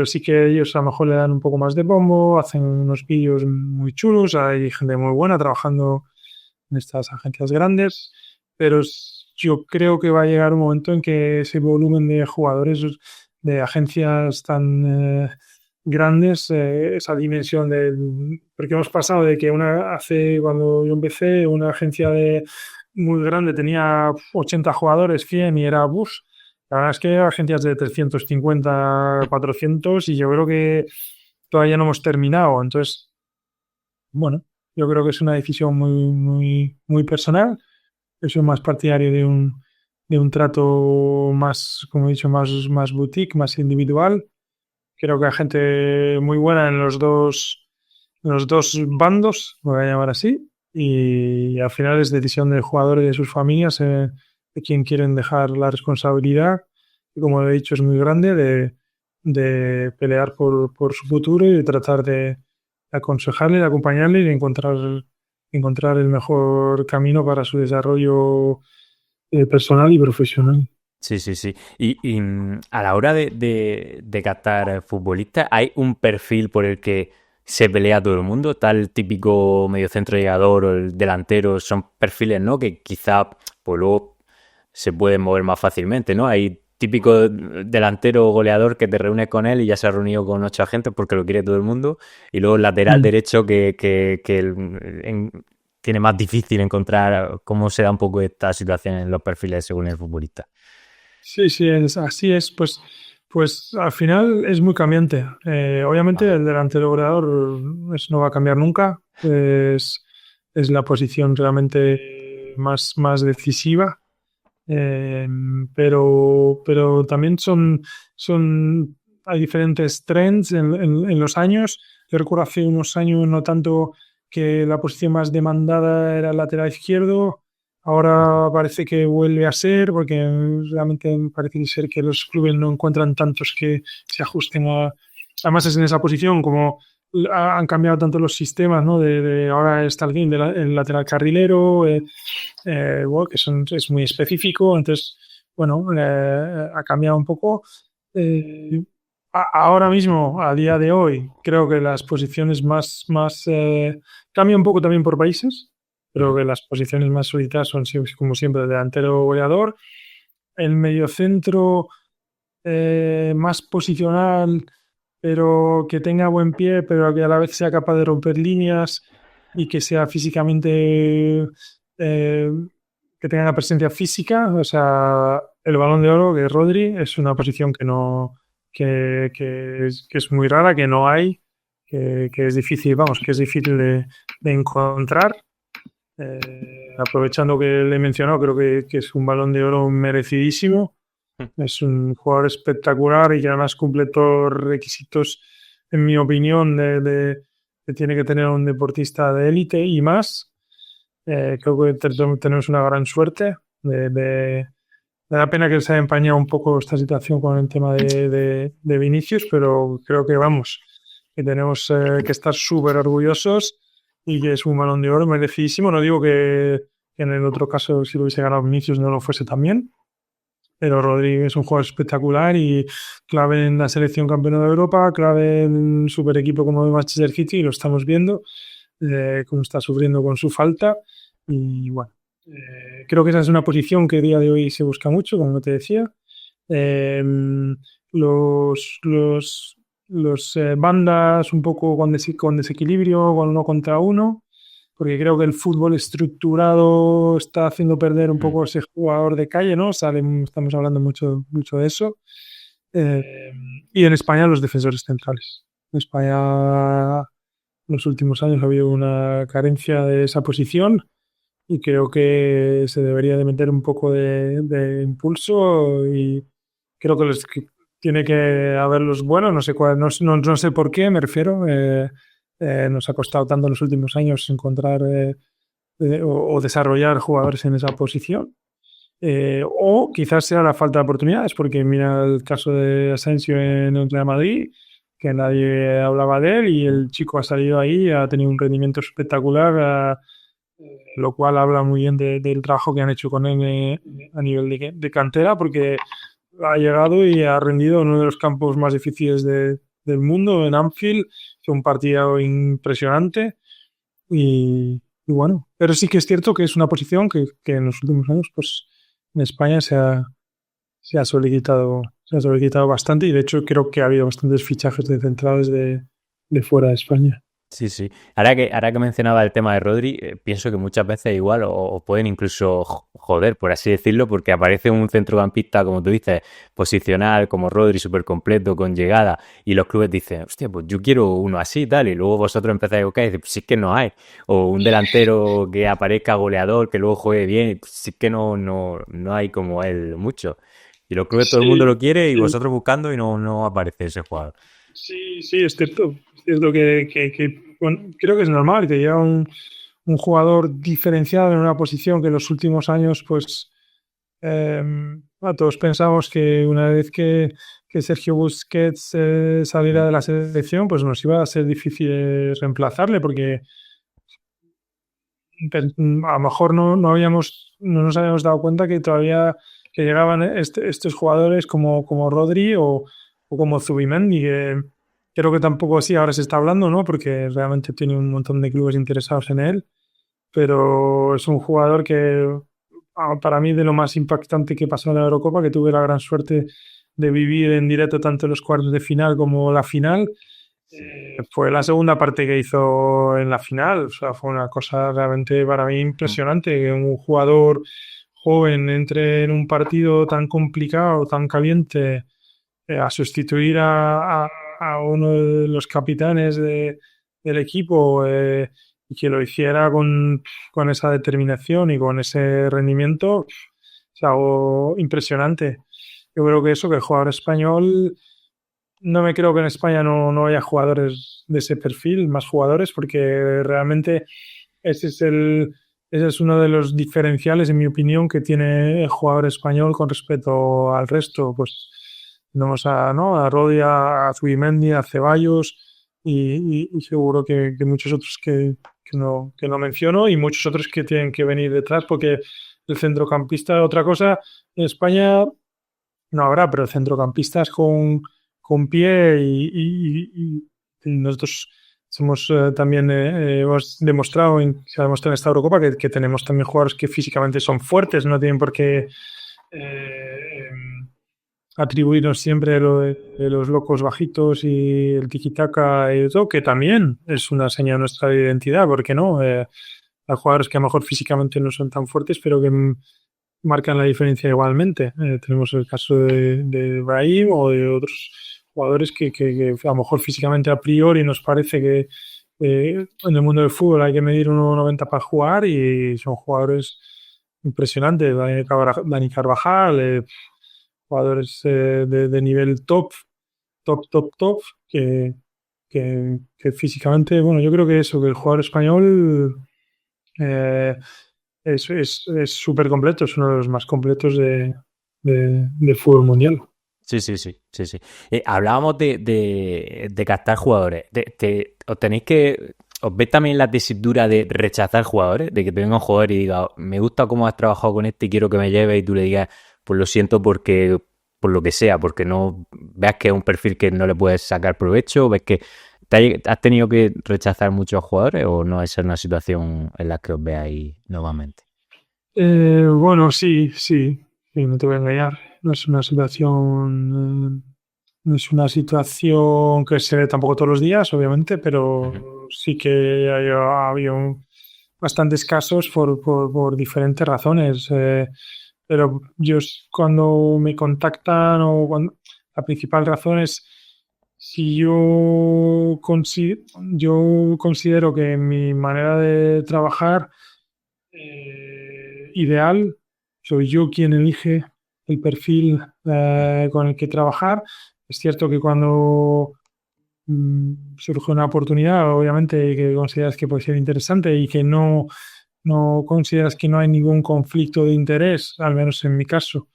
sí que ellos a lo mejor le dan un poco más de bombo, hacen unos vídeos muy chulos, hay gente muy buena trabajando en estas agencias grandes, pero yo creo que va a llegar un momento en que ese volumen de jugadores de agencias tan grandes, esa dimensión porque hemos pasado de que cuando yo empecé, una agencia muy grande tenía 80 jugadores, 100 y era bus. La verdad es que hay agencias de 350, 400 y yo creo que todavía no hemos terminado. Entonces, bueno, yo creo que es una decisión muy personal. Yo soy más partidario de un trato más, como he dicho, más boutique, más individual. Creo que hay gente muy buena en los dos bandos, lo voy a llamar así, y al final es decisión del jugador y de sus familias de quién quieren dejar la responsabilidad, que como he dicho es muy grande, de pelear por su futuro y de tratar de aconsejarle, de acompañarle y de encontrar el mejor camino para su desarrollo personal y profesional. Sí, sí, sí. A la hora de captar futbolistas, ¿hay un perfil por el que se pelea todo el mundo? Tal típico mediocentro llegador o el delantero, son perfiles, ¿no? Que quizá pues luego se pueden mover más fácilmente, ¿no? Hay típico delantero goleador que te reúnes con él y ya se ha reunido con 8 agentes porque lo quiere todo el mundo. Y luego el lateral Mm. derecho tiene más difícil encontrar cómo se da un poco esta situación en los perfiles según el futbolista. Sí, sí, así es. Pues al final es muy cambiante. Obviamente Ajá. el delantero goleador no va a cambiar nunca. Es la posición realmente más decisiva. Eh, pero también hay diferentes trends en los años. Yo recuerdo hace unos años no tanto que la posición más demandada era el lateral izquierdo. Ahora parece que vuelve a ser, porque realmente parece ser que los clubes no encuentran tantos que se ajusten a. Además, es en esa posición como han cambiado tanto los sistemas, ¿no? Ahora está el lateral carrilero, bueno, es muy específico, entonces, bueno, ha cambiado un poco. Eh, Ahora mismo, a día de hoy, creo que las posiciones cambia un poco también por países. Creo Ujú. que las posiciones más solitas son, como siempre, el delantero goleador, el mediocentro más posicional, pero que tenga buen pie, pero que a la vez sea capaz de romper líneas y que sea físicamente, que tenga una presencia física. O sea, el Balón de Oro, que es Rodri, es una posición que no, que es muy rara, que no hay, que es difícil, vamos, que es difícil de encontrar. Aprovechando que le he mencionado, creo que es un Balón de Oro merecidísimo. Es un jugador espectacular y que además cumple todos los requisitos, en mi opinión, que tiene que tener un deportista de élite y más. Creo que tenemos una gran suerte. Me da pena que se haya empañado un poco esta situación con el tema de Vinicius, pero creo que vamos, que tenemos que estar súper orgullosos y que es un Balón de Oro merecidísimo. No digo que en el otro caso, si lo hubiese ganado Vinicius, no lo fuese también, pero Rodri es un jugador espectacular y clave en la selección campeona de Europa, clave en un super equipo como el Manchester City, y lo estamos viendo, cómo está sufriendo con su falta. Y bueno, creo que esa es una posición que a día de hoy se busca mucho, como te decía. Eh, los bandas un poco con desequilibrio, con uno contra uno, porque creo que el fútbol estructurado está haciendo perder un poco ese jugador de calle, ¿no? Estamos hablando mucho de eso. Eh, y en España los defensores centrales. En España en los últimos años ha habido una carencia de esa posición y creo que se debería de meter un poco de impulso y creo que tiene que haber los buenos, no sé cuál, no sé por qué, me refiero. Nos ha costado tanto en los últimos años encontrar o desarrollar jugadores en esa posición. O quizás sea la falta de oportunidades, porque mira el caso de Asensio en el Real Madrid, que nadie hablaba de él y el chico ha salido ahí, ha tenido un rendimiento espectacular, lo cual habla muy bien del trabajo que han hecho con él a nivel de cantera, porque ha llegado y ha rendido en uno de los campos más difíciles del mundo, en Anfield. Fue un partido impresionante y bueno, pero sí que es cierto que es una posición que en los últimos años, pues en España se ha solicitado bastante y de hecho creo que ha habido bastantes fichajes de centrales de fuera de España. Sí, sí. Ahora que mencionaba el tema de Rodri, pienso que muchas veces igual o pueden incluso joder, por así decirlo, porque aparece un centrocampista, como tú dices, posicional, como Rodri, súper completo, con llegada, y los clubes dicen, hostia, pues yo quiero uno así y tal, y luego vosotros empezáis a buscar y dices, pues sí que no hay. O un delantero que aparezca goleador, que luego juegue bien, y pues sí que no hay como él mucho. Y los clubes todo el mundo Sí, lo quiere y sí, vosotros buscando y no aparece ese jugador. sí, es cierto bueno, creo que es normal que haya un jugador diferenciado en una posición que en los últimos años, pues, todos pensamos que una vez que Sergio Busquets saliera de la selección, pues nos iba a ser difícil reemplazarle, porque a lo mejor no nos habíamos dado cuenta que todavía que llegaban estos jugadores como Rodri o como Zubimendi, que creo que tampoco sí ahora se está hablando, ¿no? Porque realmente tiene un montón de clubes interesados en él, pero es un jugador que para mí de lo más impactante que pasó en la Eurocopa, que tuve la gran suerte de vivir en directo tanto los cuartos de final como la final. Sí. Fue la segunda parte que hizo en la final, o sea, fue una cosa realmente para mí Mm. impresionante que un jugador joven entre en un partido tan complicado, tan caliente, a sustituir a uno de los capitanes del equipo y que lo hiciera con esa determinación y con ese rendimiento, es algo impresionante. Yo creo que eso, que el jugador español no me creo que en España no haya jugadores de ese perfil, más jugadores, porque realmente ese es ese es uno de los diferenciales, en mi opinión, que tiene el jugador español con respecto al resto. Pues tenemos ¿no? A Rodri, a Zubimendi, a Ceballos y seguro que muchos otros que no menciono y muchos otros que tienen que venir detrás, porque el centrocampista, otra cosa, en España no habrá, pero centrocampistas con pie y nosotros somos también hemos demostrado, se ha demostrado en esta Eurocopa que tenemos también jugadores que físicamente son fuertes, no tienen por qué atribuirnos siempre de los locos bajitos y el tiki-taka y todo, que también es una señal de nuestra identidad, ¿por qué no? Hay jugadores que a lo mejor físicamente no son tan fuertes, pero que marcan la diferencia igualmente. Tenemos el caso de Brahim o de otros jugadores que a lo mejor físicamente a priori nos parece que en el mundo del fútbol hay que medir 1,90 para jugar y son jugadores impresionantes. Dani Carvajal, jugadores de nivel top, que físicamente, bueno, yo creo que eso, que el jugador español eh, es súper completo, es uno de los más completos de fútbol mundial. Sí, sí, sí, sí, sí. Hablábamos de captar jugadores. ¿Os tenéis que... ¿Os veis también la tesitura de rechazar jugadores? De que te venga un jugador y diga, me gusta cómo has trabajado con este y quiero que me lleve y tú le digas, pues lo siento porque, por lo que sea, porque no veas que es un perfil que no le puedes sacar provecho, ves que has tenido que rechazar muchos jugadores o no es una situación en la que os veáis nuevamente. Bueno, sí, no te voy a engañar. No es una situación, no es una situación que se ve tampoco todos los días, obviamente, Ujú. pero sí que ha habido bastantes casos por diferentes razones. Pero cuando me contactan la principal razón es si yo considero que mi manera de trabajar ideal, soy yo quien elige el perfil con el que trabajar. Es cierto que cuando surge una oportunidad, obviamente que consideras que puede ser interesante y que no consideras que no hay ningún conflicto de interés, al menos en mi caso,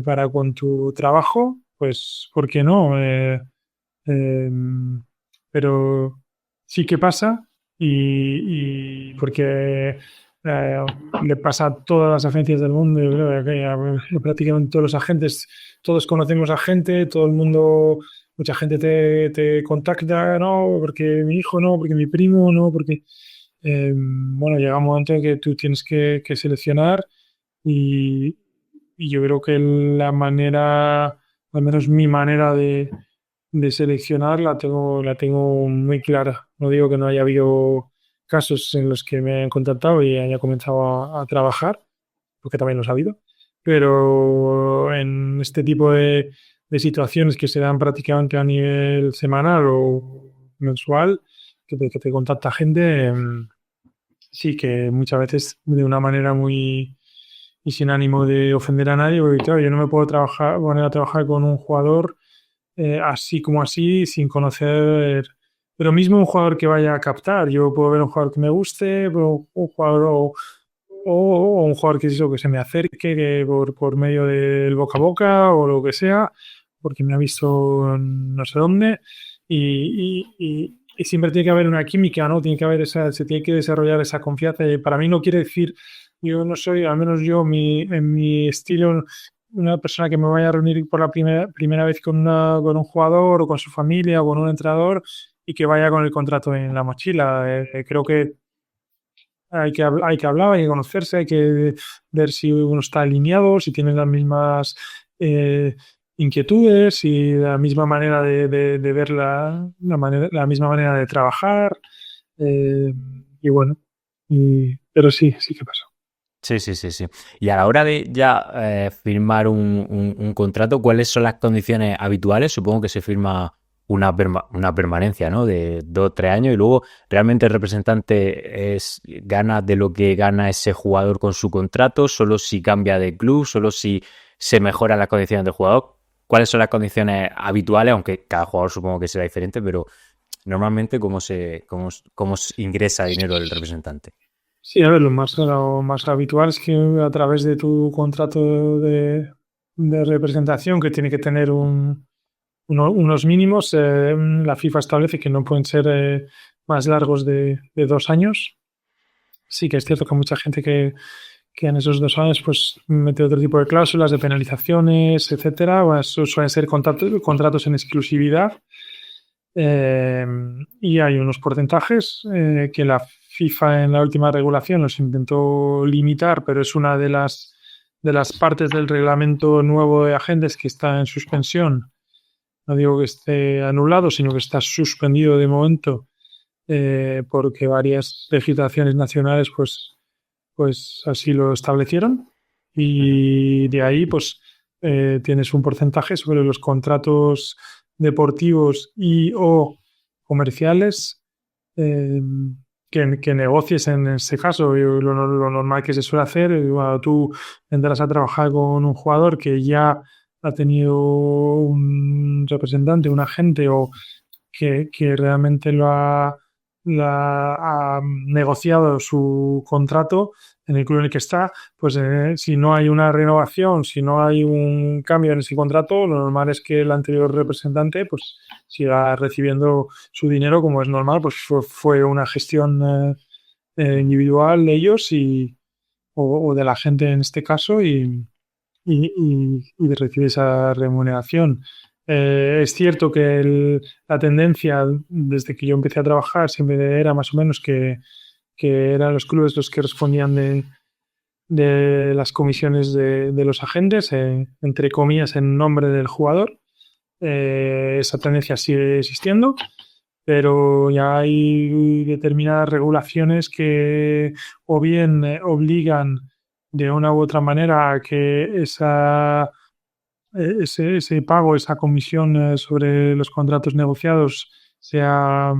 para con tu trabajo, pues, ¿por qué no? Eh, pero sí que pasa y porque le pasa a todas las agencias del mundo, yo creo que prácticamente todos los agentes, todos conocemos a gente, todo el mundo, mucha gente te contacta, no, porque mi hijo no, porque mi primo no, porque bueno, llega un momento en que tú tienes que seleccionar y, y yo creo que la manera, al menos mi manera de seleccionar la tengo muy clara. No digo que no haya habido casos en los que me han contactado y haya comenzado a trabajar, porque también los ha habido, pero en este tipo de situaciones que se dan prácticamente a nivel semanal o mensual, que te contacta gente, sí que muchas veces de una manera muy y sin ánimo de ofender a nadie, porque claro, yo no me puedo poner a trabajar con un jugador así como así, sin conocer. Pero mismo un jugador que vaya a captar, yo puedo ver un jugador que me guste, pero un jugador o un jugador que, eso, que se me acerque por medio del boca a boca o lo que sea, porque me ha visto no sé dónde, y siempre tiene que haber una química, ¿no? Tiene que haber se tiene que desarrollar esa confianza, y para mí no quiere decir, yo no soy, al menos yo, en mi estilo, una persona que me vaya a reunir por la primera vez con un jugador o con su familia o con un entrenador y que vaya con el contrato en la mochila. Creo que hay que hablar, hay que conocerse, hay que ver si uno está alineado, si tiene las mismas eh, inquietudes y la misma manera de ver la misma manera de trabajar. eh, y bueno, pero sí, sí que pasa. Sí, sí, sí, sí. Y a la hora de ya firmar un contrato, ¿cuáles son las condiciones habituales? Supongo que se firma una permanencia, ¿no? De 2 o 3 años y luego realmente el representante gana de lo que gana ese jugador con su contrato, solo si cambia de club, solo si se mejoran las condiciones del jugador. ¿Cuáles son las condiciones habituales? Aunque cada jugador supongo que será diferente, pero normalmente cómo ingresa dinero el representante. Sí, a ver, lo más habitual es que a través de tu contrato de representación, que tiene que tener unos mínimos, la FIFA establece que no pueden ser más largos de 2 años. Sí que es cierto que hay mucha gente que en esos 2 años pues mete otro tipo de cláusulas de penalizaciones, etcétera. Bueno, suelen ser contratos en exclusividad eh, y hay unos porcentajes que la FIFA en la última regulación los intentó limitar, pero es una de las partes del reglamento nuevo de agentes que está en suspensión. No digo que esté anulado, sino que está suspendido de momento porque varias legislaciones nacionales pues así lo establecieron. Y de ahí pues tienes un porcentaje sobre los contratos deportivos y o comerciales eh, que negocies en este caso. Lo normal que se suele hacer, cuando tú entras a trabajar con un jugador que ya ha tenido un representante, un agente o que realmente ha negociado su contrato en el club en el que está, pues si no hay una renovación, si no hay un cambio en ese contrato, lo normal es que el anterior representante pues siga recibiendo su dinero como es normal, pues fue una gestión individual de ellos o de la gente en este caso y recibe esa remuneración. Es cierto que la tendencia desde que yo empecé a trabajar siempre era más o menos que eran los clubes los que respondían de las comisiones de los agentes, entre comillas, en nombre del jugador. Esa tendencia sigue existiendo, pero ya hay determinadas regulaciones que o bien obligan de una u otra manera a que ese pago, esa comisión sobre los contratos negociados sea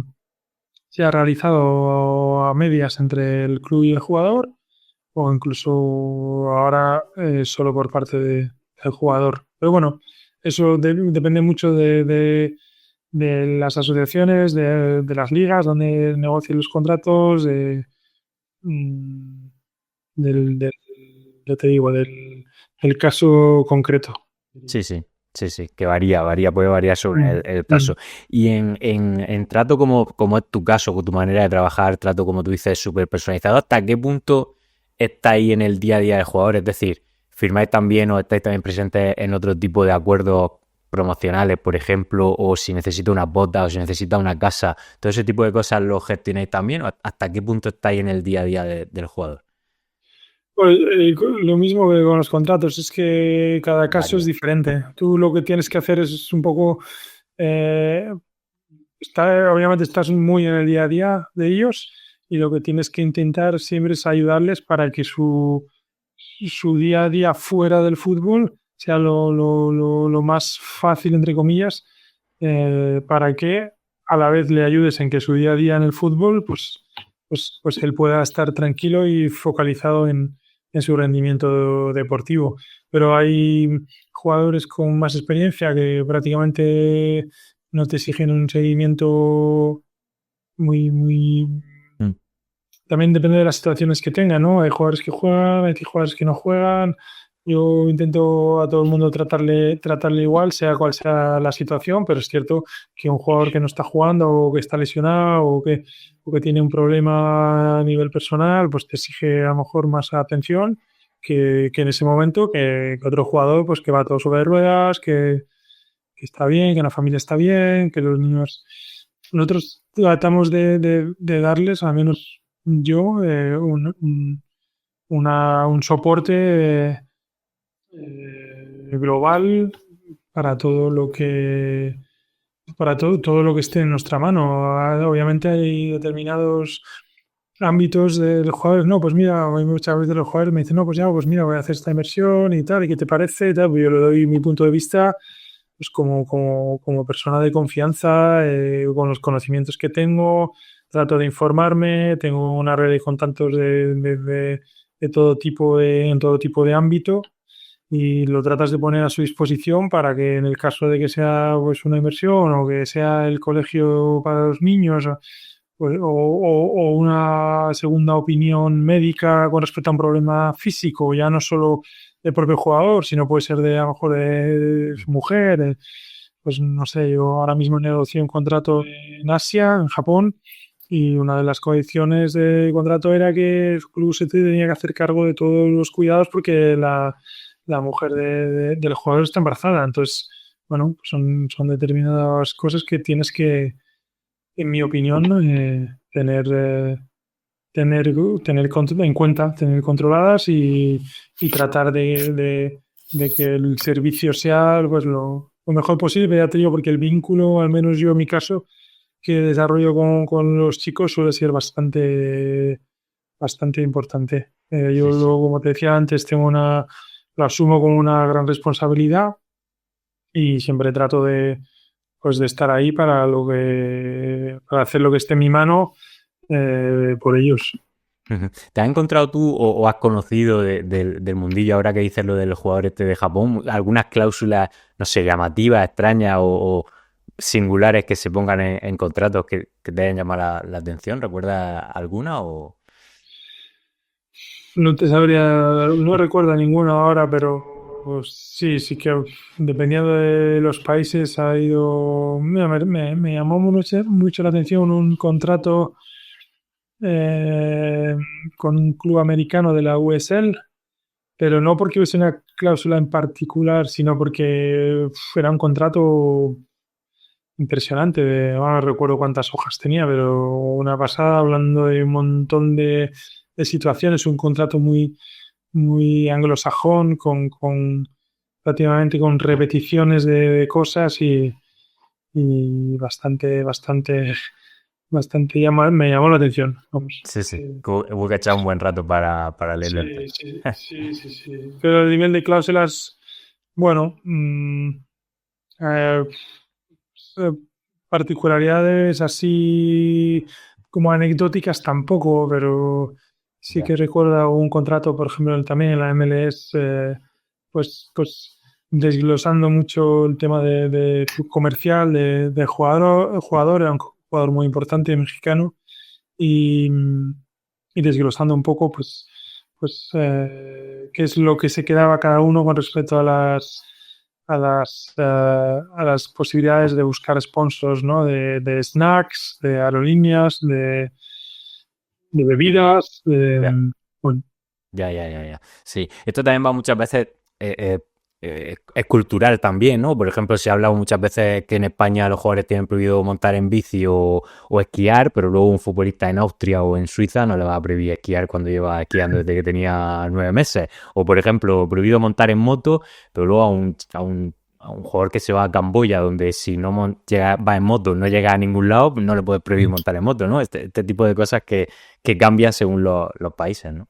realizado a medias entre el club y el jugador, o incluso ahora solo por parte del jugador. Pero bueno, eso depende mucho de las asociaciones, de las ligas donde negocien los contratos, mm, del, del- ya te digo, del caso concreto. Sí, sí. Sí, sí, que varía, puede variar según Mm, el mm. caso. Y en trato como es tu caso, con tu manera de trabajar, trato como tú dices, súper personalizado, ¿hasta qué punto estáis en el día a día del jugador? Es decir, ¿firmáis también o estáis también presentes en otro tipo de acuerdos promocionales, por ejemplo, o si necesita una bota o si necesita una casa, todo ese tipo de cosas lo gestionáis también? ¿O hasta qué punto estáis en el día a día del jugador? Pues, lo mismo que con los contratos, es que cada caso es Varía. diferente. Tú lo que tienes que hacer es un poco, eh, obviamente estás muy en el día a día de ellos y lo que tienes que intentar siempre es ayudarles para que su día a día fuera del fútbol sea lo más fácil, entre comillas, para que a la vez le ayudes en que su día a día en el fútbol, pues él pueda estar tranquilo y focalizado en su rendimiento deportivo. Pero hay jugadores con más experiencia que prácticamente no te exigen un seguimiento muy. Mm. También depende de las situaciones que tengan, ¿no? Hay jugadores que juegan, hay jugadores que no juegan. Yo intento a todo el mundo tratarle igual, sea cual sea la situación, pero es cierto que un jugador que no está jugando o que está lesionado o que tiene un problema a nivel personal, pues te exige a lo mejor más atención que en ese momento que otro jugador pues que va todo sobre ruedas, que está bien, que la familia está bien, que los niños. Nosotros tratamos de darles, al menos yo, un soporte global para todo lo que esté en nuestra mano. Obviamente hay determinados ámbitos de los jugadores. No, pues mira, hay muchas veces los jugadores me dicen, no, pues ya, pues mira, voy a hacer esta inversión y tal, ¿y qué te parece? Y tal, pues yo le doy mi punto de vista pues como persona de confianza, con los conocimientos que tengo, trato de informarme, tengo una red de contactos de todo tipo en todo tipo de ámbito y lo tratas de poner a su disposición para que en el caso de que sea pues una inversión o que sea el colegio para los niños pues, o una segunda opinión médica con respecto a un problema físico, ya no solo del propio jugador, sino puede ser de a lo mejor de su mujer. Pues no sé, yo ahora mismo negocié un contrato en Asia, en Japón, y una de las condiciones del contrato era que el club se tenía que hacer cargo de todos los cuidados porque la mujer del jugador está embarazada. Entonces, bueno, pues son determinadas cosas que tienes que, en mi opinión, tener en cuenta, tener controladas y tratar de que el servicio sea pues, lo mejor posible. Ya te digo, porque el vínculo, al menos yo en mi caso, que desarrollo con los chicos suele ser bastante importante. Yo Sí, sí. luego, como te decía antes, lo asumo como una gran responsabilidad y siempre trato pues de estar ahí para hacer lo que esté en mi mano por ellos. Ujú. ¿Te has encontrado tú o has conocido del mundillo ahora que dices lo del jugador este de Japón, algunas cláusulas, no sé, llamativas, extrañas o singulares que se pongan en contratos que te hayan llamado la atención? ¿Recuerdas alguna o...? No te sabría, no recuerdo ninguna ahora, pero pues, sí que dependiendo de los países ha ido. Mira, me llamó mucho la atención un contrato eh, con un club americano de la USL, pero no porque hubiese una cláusula en particular, sino porque era un contrato impresionante. No recuerdo cuántas hojas tenía, pero una pasada, hablando de un montón de situaciones, un contrato muy anglosajón, prácticamente con repeticiones de cosas y bastante me llamó la atención. Vamos. Sí, sí. Hubo que echar un buen rato para leerlo Sí, entero. sí. Pero el nivel de cláusulas, bueno, eh, eh, particularidades así como anecdóticas tampoco, pero sí Ya. que recuerdo un contrato, por ejemplo, también en la MLS, pues desglosando mucho el tema de comercial, de jugador, era un jugador muy importante mexicano, y, y desglosando un poco, pues qué es lo que se quedaba cada uno con respecto a las posibilidades de buscar sponsors, ¿no? De snacks, de aerolíneas, de bebidas, Ya. bueno, Ya. Sí, esto también va muchas veces, es cultural también, ¿no? Por ejemplo, se ha hablado muchas veces que en España los jugadores tienen prohibido montar en bici o esquiar, pero luego un futbolista en Austria o en Suiza no le va a prohibir esquiar cuando lleva esquiando desde que tenía 9 meses. O, por ejemplo, prohibido montar en moto, pero luego a un jugador que se va a Camboya, donde si no va en moto, no llega a ningún lado, no le puedes prohibir montar en moto, ¿no? Este tipo de cosas que cambian según los países, ¿no?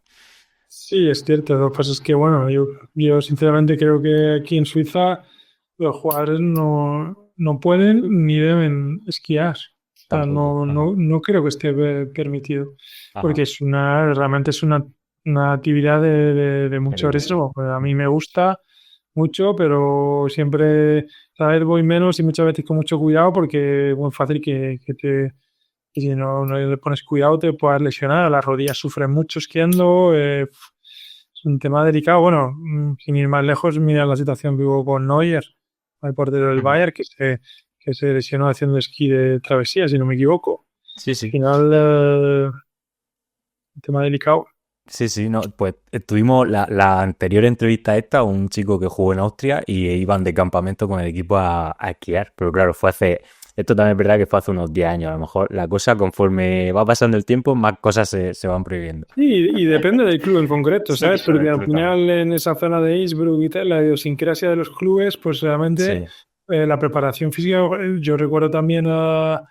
sí, es cierto. Lo que pasa es que, bueno, yo sinceramente creo que aquí en Suiza los jugadores no pueden ni deben esquiar. O sea, Tampoco. Ajá. no creo que esté permitido, Ajá. porque realmente es una actividad de mucho Peligroso. riesgo. A mí me gusta mucho, pero siempre cada vez voy menos y muchas veces con mucho cuidado porque es muy fácil que si no le pones cuidado te puedas lesionar. Las rodillas sufren mucho esquiando. Es un tema delicado. Bueno, sin ir más lejos, mira la situación que hubo con Neuer, el portero del Ujú. Bayern, que se lesionó haciendo esquí de travesía, si no me equivoco. Sí, Al sí. final, un tema delicado. Sí, no, pues tuvimos la anterior entrevista esta, un chico que jugó en Austria y iban de campamento con el equipo a esquiar, pero claro, esto también es verdad que fue hace unos 10 años, a lo mejor la cosa conforme va pasando el tiempo, más cosas se van prohibiendo. Y depende del club en concreto, Sí, ¿sabes? con Porque el al club también. final en esa zona de Innsbruck y tal, la idiosincrasia de los clubes, pues realmente Sí. la preparación física, yo recuerdo también a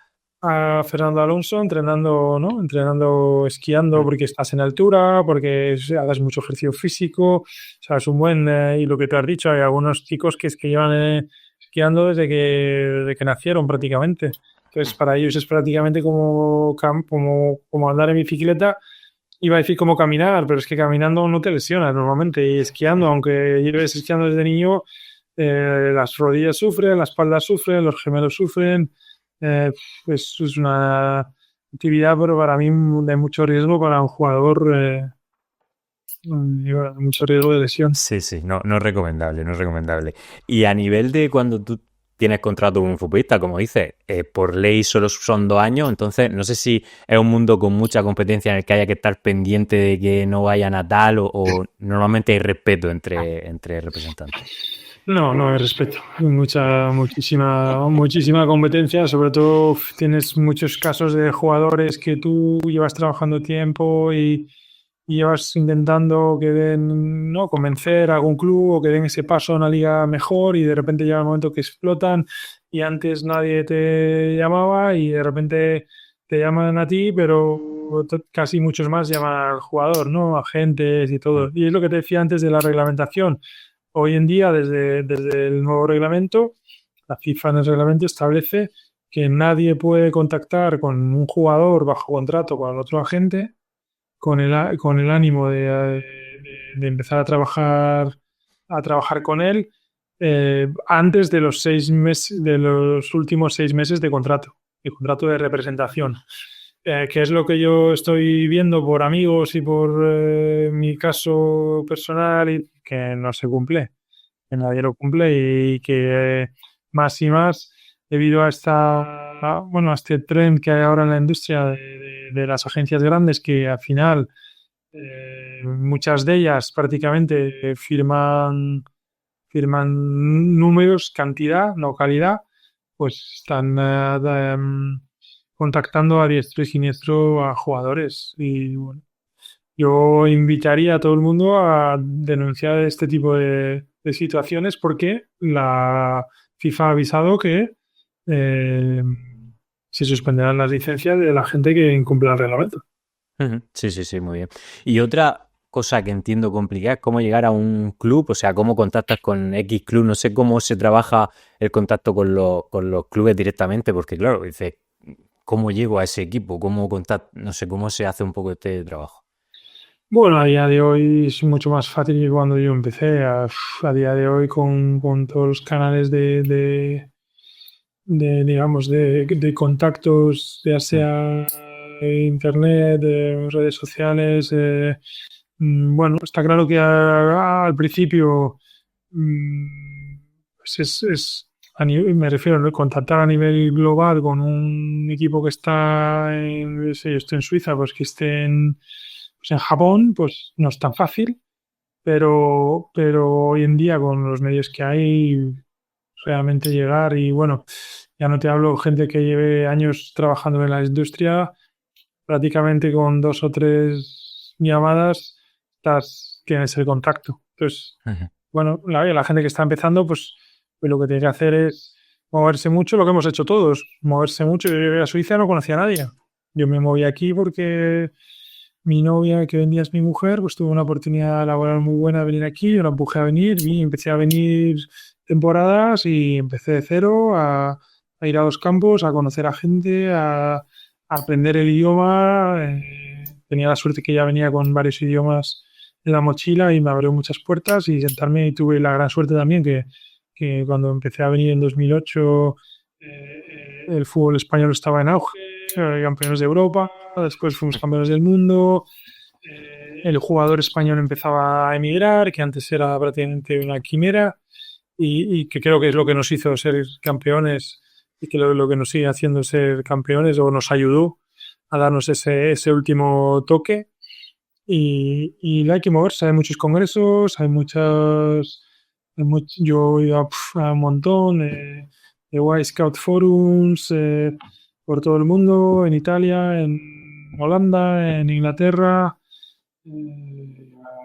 Fernando Alonso entrenando, ¿no? Entrenando esquiando Mm. porque estás en altura, porque hagas mucho ejercicio físico, o sea, es un buen, y lo que te has dicho, hay algunos chicos que es que llevan esquiando desde que nacieron prácticamente. Entonces, para ellos es prácticamente como andar en bicicleta. Iba a decir como caminar, pero es que caminando no te lesionas normalmente. Y esquiando, aunque lleves esquiando desde niño, las rodillas sufren, la espalda sufre, los gemelos sufren. Eh, es una actividad, pero para mí de mucho riesgo para un jugador, mucho riesgo de lesión. Sí, no, no es recomendable, no es recomendable. Y a nivel de cuando tú tienes contrato con un futbolista, como dices, por ley solo son 2 años, entonces no sé si es un mundo con mucha competencia en el que haya que estar pendiente de que no vayan a tal o normalmente hay respeto entre representantes. No hay respeto. Hay muchísima competencia. Sobre todo tienes muchos casos de jugadores que tú llevas trabajando tiempo y llevas intentando que den, ¿no? Convencer a algún club o que den ese paso a una liga mejor y de repente llega el momento que explotan y antes nadie te llamaba y de repente te llaman a ti, pero casi muchos más llaman al jugador, ¿no? Agentes y todo. Mm. Y es lo que te decía antes de la reglamentación. Hoy en día, desde el nuevo reglamento, la FIFA en el reglamento establece que nadie puede contactar con un jugador bajo contrato con el otro agente con el ánimo de empezar a trabajar con él antes de los 6 meses, de los últimos 6 meses de contrato de representación. Que es lo que yo estoy viendo por amigos y por mi caso personal y que no se cumple, que nadie lo cumple y que más y más debido bueno, a este tren que hay ahora en la industria de las agencias grandes que al final muchas de ellas prácticamente firman números, cantidad, no calidad, pues están contactando a diestro y siniestro a jugadores. Y bueno, yo invitaría a todo el mundo a denunciar este tipo de situaciones porque la FIFA ha avisado que eh, se suspenderán las licencias de la gente que incumple el reglamento. Ujú. Sí, muy bien. Y otra cosa que entiendo complicada es cómo llegar a un club, o sea, cómo contactas con X club, no sé cómo se trabaja el contacto con los clubes directamente, porque claro, dice, ¿cómo llego a ese equipo? ¿Cómo contacto? No sé cómo se hace un poco este trabajo. Bueno, a día de hoy es mucho más fácil que cuando yo empecé. A día de hoy con todos los canales digamos, de contactos, ya Mm. sea internet, redes sociales. Bueno, está claro que al principio mm, pues me refiero, ¿no? Contactar a nivel global con un equipo que está en, yo estoy en Suiza, pues que esté pues en Japón, pues no es tan fácil, pero hoy en día con los medios que hay, realmente llegar y bueno, ya no te hablo gente que lleve años trabajando en la industria, prácticamente con 2 o 3 llamadas tienes el contacto. Entonces, Ujú. bueno, la gente que está empezando, pues lo que tiene que hacer es moverse mucho, lo que hemos hecho todos, moverse mucho. Yo llegué a Suiza y no conocía a nadie. Yo me moví aquí porque mi novia, que hoy en día es mi mujer, pues tuvo una oportunidad laboral muy buena de venir aquí, yo la empujé a venir, empecé a venir temporadas y empecé de cero a ir a los campos, a conocer a gente, a aprender el idioma. Tenía la suerte que ya venía con varios idiomas en la mochila y me abrió muchas puertas y sentarme y tuve la gran suerte también que cuando empecé a venir en 2008 el fútbol español estaba en auge, campeones de Europa, después fuimos campeones del mundo, el jugador español empezaba a emigrar, que antes era prácticamente una quimera y que creo que es lo que nos hizo ser campeones y que lo que nos sigue haciendo ser campeones o nos ayudó a darnos ese último toque. Y hay que moverse, hay muchos congresos, yo he ido a un montón de Y Scout Forums por todo el mundo, en Italia, en Holanda, en Inglaterra, a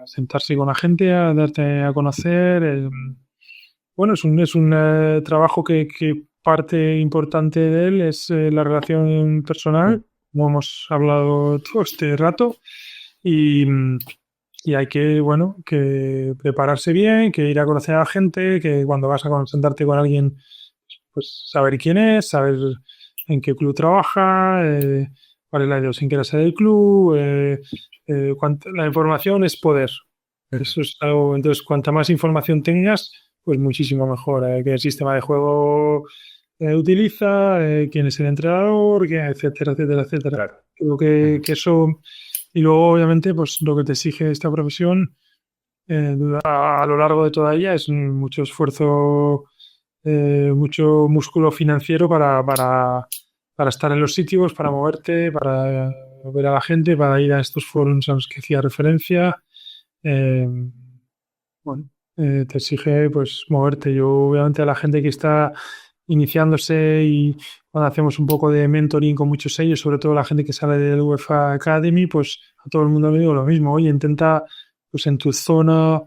sentarse con la gente, a darte a conocer. Bueno, es un trabajo que parte importante de él es la relación Mm. personal, como hemos hablado todo este rato, y, y hay que, bueno, que prepararse bien, que ir a conocer a la gente, que cuando vas a sentarte con alguien, pues saber quién es, saber en qué club trabaja, cuál es la idiosincrasia del club, la información es poder. Ujú. Eso es algo, entonces, cuanta más información tengas, pues muchísimo mejor. Qué sistema de juego utiliza, quién es el entrenador, etcétera, etcétera, etcétera. Claro. Creo que Ujú. eso, y luego obviamente, pues lo que te exige esta profesión a lo largo de toda ella es mucho esfuerzo, mucho músculo financiero para estar en los sitios, para moverte, para ver a la gente, para ir a estos foros a los que hacía referencia. Eh, bueno, te exige pues moverte. Yo obviamente a la gente que está iniciándose y cuando hacemos un poco de mentoring con muchos sellos, sobre todo la gente que sale del UEFA Academy, pues a todo el mundo le digo lo mismo. Oye, intenta pues en tu zona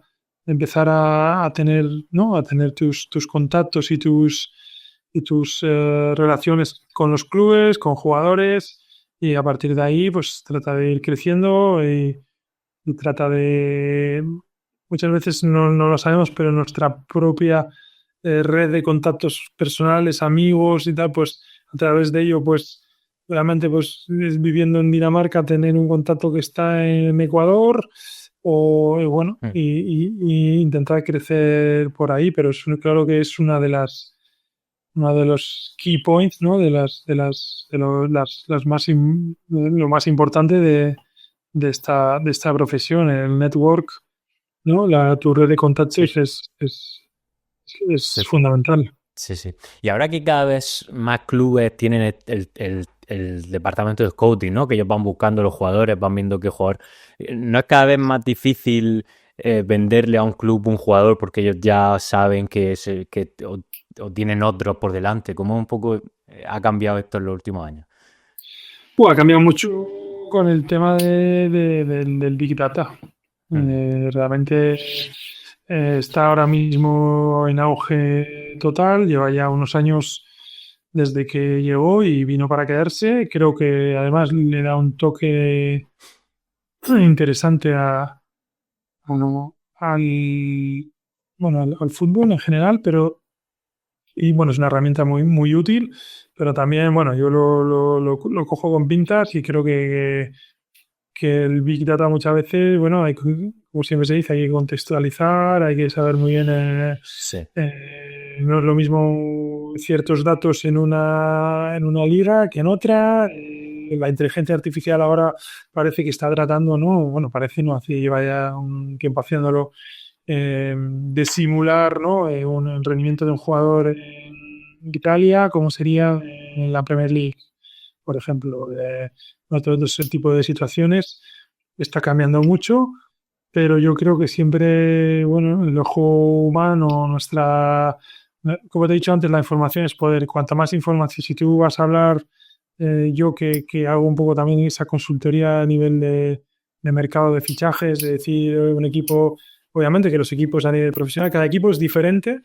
empezar a tener, ¿no? A tener tus contactos y tus relaciones con los clubes, con jugadores y a partir de ahí pues trata de ir creciendo y trata de muchas veces no lo sabemos, pero nuestra propia red de contactos personales, amigos y tal, pues a través de ello, pues realmente pues viviendo en Dinamarca, tener un contacto que está en Ecuador o bueno, Mm. y intentar crecer por ahí, pero claro que es uno de los key points, ¿no? Lo más importante de esta profesión, el network, ¿no? Tu red de Sí, contactos es sí, fundamental. sí, sí. Y ahora que cada vez más clubes tienen el departamento de scouting, ¿no? Que ellos van buscando los jugadores, van viendo qué jugador. ¿No es cada vez más difícil venderle a un club un jugador porque ellos ya saben o tienen otros por delante? ¿Cómo un poco ha cambiado esto en los últimos años? Ha cambiado mucho con el tema del Big Data. Ujú. Realmente está ahora mismo en auge total, lleva ya unos años desde que llegó y vino para quedarse. Creo que además le da un toque interesante a- al, bueno, al fútbol en general, pero y bueno, es una herramienta muy, muy útil, pero también, bueno, yo lo cojo con pinzas y creo que el Big Data muchas veces, bueno, como siempre se dice, hay que contextualizar, hay que saber muy bien, Sí. no es lo mismo ciertos datos en una liga que en otra. La inteligencia artificial ahora parece que está tratando, ¿no? Bueno, parece no, así lleva ya un tiempo haciéndolo, de simular, ¿no? Un rendimiento de un jugador en Italia, como sería en la Premier League, por ejemplo. Todo ese tipo de situaciones está cambiando mucho, pero yo creo que siempre, bueno, el ojo humano, como te he dicho antes, la información es poder. Cuanta más información, si tú vas a hablar, yo que hago un poco también esa consultoría a nivel de mercado de fichajes, de decir un equipo, obviamente que los equipos a nivel profesional, cada equipo es diferente,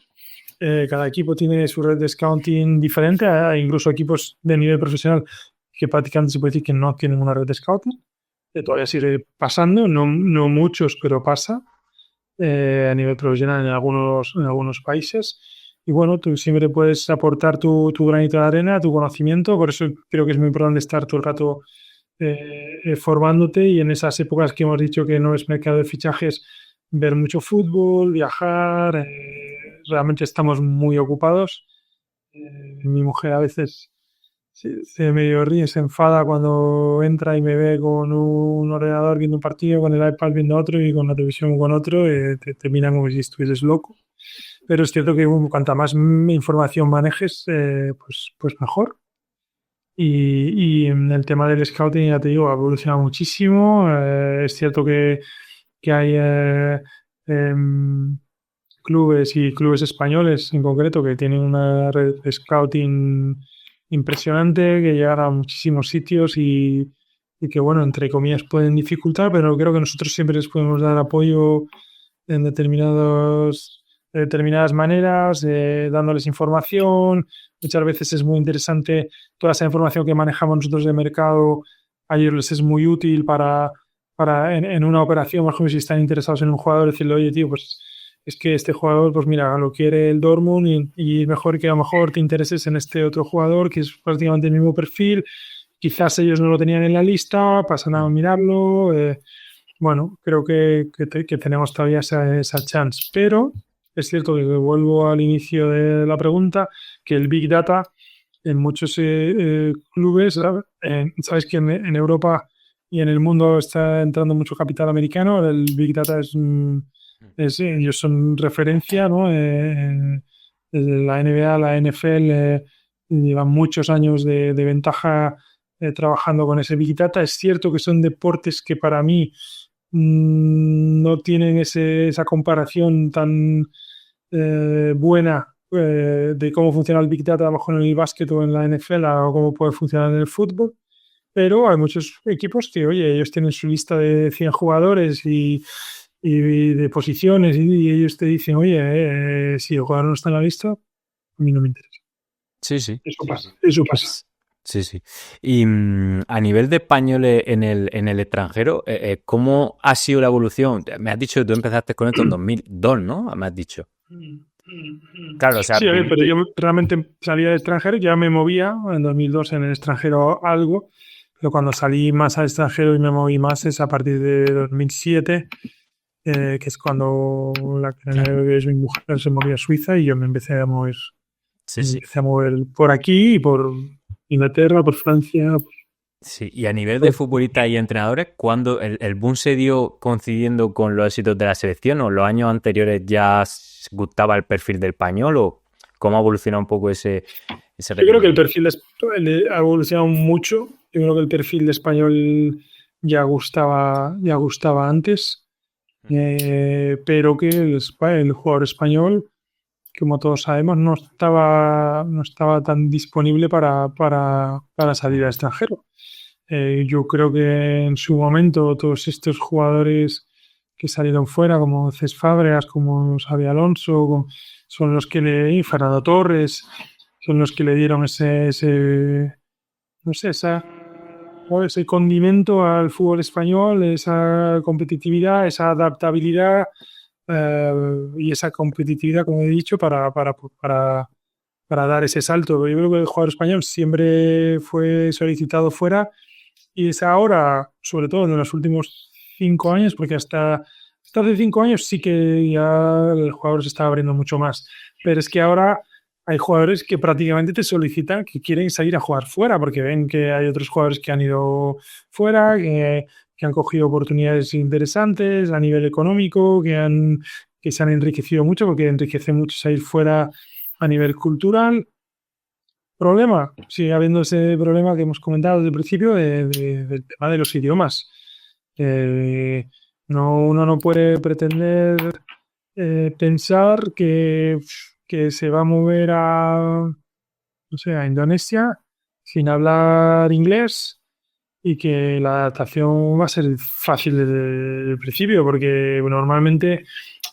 cada equipo tiene su red de scouting diferente, hay incluso equipos de nivel profesional que prácticamente se puede decir que no tienen una red de scouting, todavía sigue pasando, no muchos, pero pasa a nivel profesional en algunos países. Y bueno, tú siempre puedes aportar tu granito de arena, tu conocimiento, por eso creo que es muy importante estar todo el rato formándote, y en esas épocas que hemos dicho que no es mercado de fichajes, ver mucho fútbol, viajar, realmente estamos muy ocupados. Mi mujer a veces se medio ríe, se enfada cuando entra y me ve con un ordenador viendo un partido, con el iPad viendo otro y con la televisión con otro, te miran como si estuvieses loco. Pero es cierto que cuanta más información manejes, pues mejor. Y en el tema del scouting, ya te digo, ha evolucionado muchísimo. Es cierto que hay clubes y clubes españoles en concreto que tienen una red de scouting impresionante, que llegan a muchísimos sitios y que, bueno, entre comillas pueden dificultar, pero creo que nosotros siempre les podemos dar apoyo en determinadas maneras, dándoles información. Muchas veces es muy interesante toda esa información que manejamos nosotros de mercado, a ellos les es muy útil para en una operación, por ejemplo, si están interesados en un jugador, decirle, oye, tío, pues es que este jugador, pues mira, lo quiere el Dortmund y mejor que a lo mejor te intereses en este otro jugador que es prácticamente el mismo perfil. Quizás ellos no lo tenían en la lista, pasan a mirarlo. Bueno, creo que tenemos todavía esa chance, pero es cierto que vuelvo al inicio de la pregunta, que el Big Data en muchos clubes, sabes que en Europa y en el mundo está entrando mucho capital americano, el Big Data ellos son referencia, ¿no? Desde la NBA, la NFL, llevan muchos años de ventaja trabajando con ese Big Data. Es cierto que son deportes que para mí no tienen esa comparación tan buena de cómo funciona el Big Data a lo mejor en el básquet o en la NFL o cómo puede funcionar en el fútbol, pero hay muchos equipos que, oye, ellos tienen su lista de 100 jugadores y de posiciones y ellos te dicen, oye, si el jugador no está en la lista, a mí no me interesa. Sí, sí. Eso pasa, eso pasa. Sí, sí. Y a nivel de españoles en el extranjero, ¿cómo ha sido la evolución? Me has dicho que tú empezaste con esto en 2002, ¿no? Me has dicho. Claro, o sea, Sí, a ver, pero yo realmente salía del extranjero, ya me movía en 2002 en el extranjero algo, pero cuando salí más al extranjero y me moví más es a partir de 2007, que es cuando que es mi mujer se movía a Suiza y yo me empecé a mover, sí. Por aquí y por Inglaterra, por Francia. Sí, y a nivel de futbolistas y entrenadores, ¿cuándo el boom se dio coincidiendo con los éxitos de la selección o los años anteriores ya gustaba el perfil del español o cómo ha evolucionado un poco ese Yo creo que el perfil ha evolucionado mucho. Yo creo que el perfil de español ya gustaba antes, pero que el jugador español, como todos sabemos, no estaba tan disponible para salir al extranjero. Yo creo que en su momento todos estos jugadores que salieron fuera, como Cés Fábregas, como Xabi Alonso, son los que y Fernando Torres, son los que le dieron no sé, ese condimento al fútbol español, esa competitividad, esa adaptabilidad y esa competitividad, como he dicho, para dar ese salto. Yo creo que el jugador español siempre fue solicitado fuera y es ahora, sobre todo en los últimos 5 años, porque hasta hace 5 años sí que ya el jugador se estaba abriendo mucho más, pero es que ahora hay jugadores que prácticamente te solicitan que quieren salir a jugar fuera porque ven que hay otros jugadores que han ido fuera, que han cogido oportunidades interesantes a nivel económico, que se han enriquecido mucho porque enriquece mucho salir fuera a nivel cultural. Problema, sigue habiendo ese problema que hemos comentado desde el principio del tema de los idiomas. Uno no puede pretender pensar que se va a mover no sé, a Indonesia sin hablar inglés y que la adaptación va a ser fácil desde el principio, porque normalmente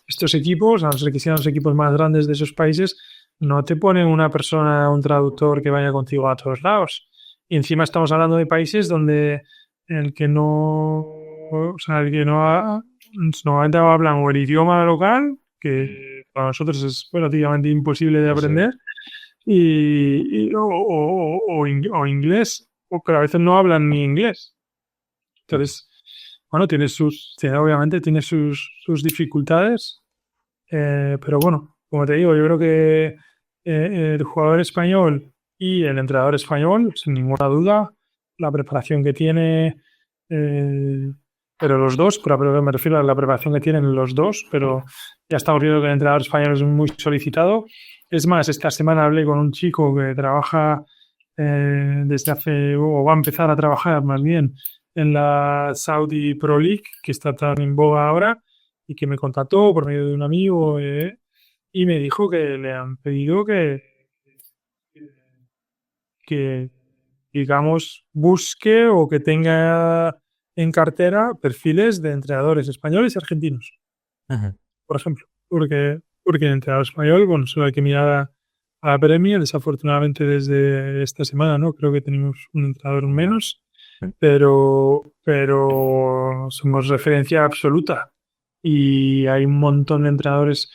estos equipos, a no ser que sean los equipos más grandes de esos países, no te ponen una persona, un traductor que vaya contigo a todos lados. Y encima estamos hablando de países donde el que no, o sea, el que normalmente hablan o el idioma local, que para nosotros es prácticamente imposible de aprender, o inglés, o que a veces no hablan ni inglés. Entonces, bueno, obviamente tiene sus dificultades, pero bueno, como te digo, yo creo que el jugador español y el entrenador español, sin ninguna duda, la preparación que tiene, pero los dos, pero me refiero a la preparación que tienen los dos, pero ya estamos viendo que el entrenador español es muy solicitado. Es más, esta semana hablé con un chico que trabaja desde hace, o va a empezar a trabajar más bien, en la Saudi Pro League, que está tan en boga ahora, y que me contactó por medio de un amigo y me dijo que le han pedido que, digamos, busque o que tenga en cartera perfiles de entrenadores españoles y argentinos, Ajá. por ejemplo. Porque el entrenador español, bueno, solo hay que mirar a la Premier. Desafortunadamente desde esta semana, ¿no? Creo que tenemos un entrenador menos, pero somos referencia absoluta. Y hay un montón de entrenadores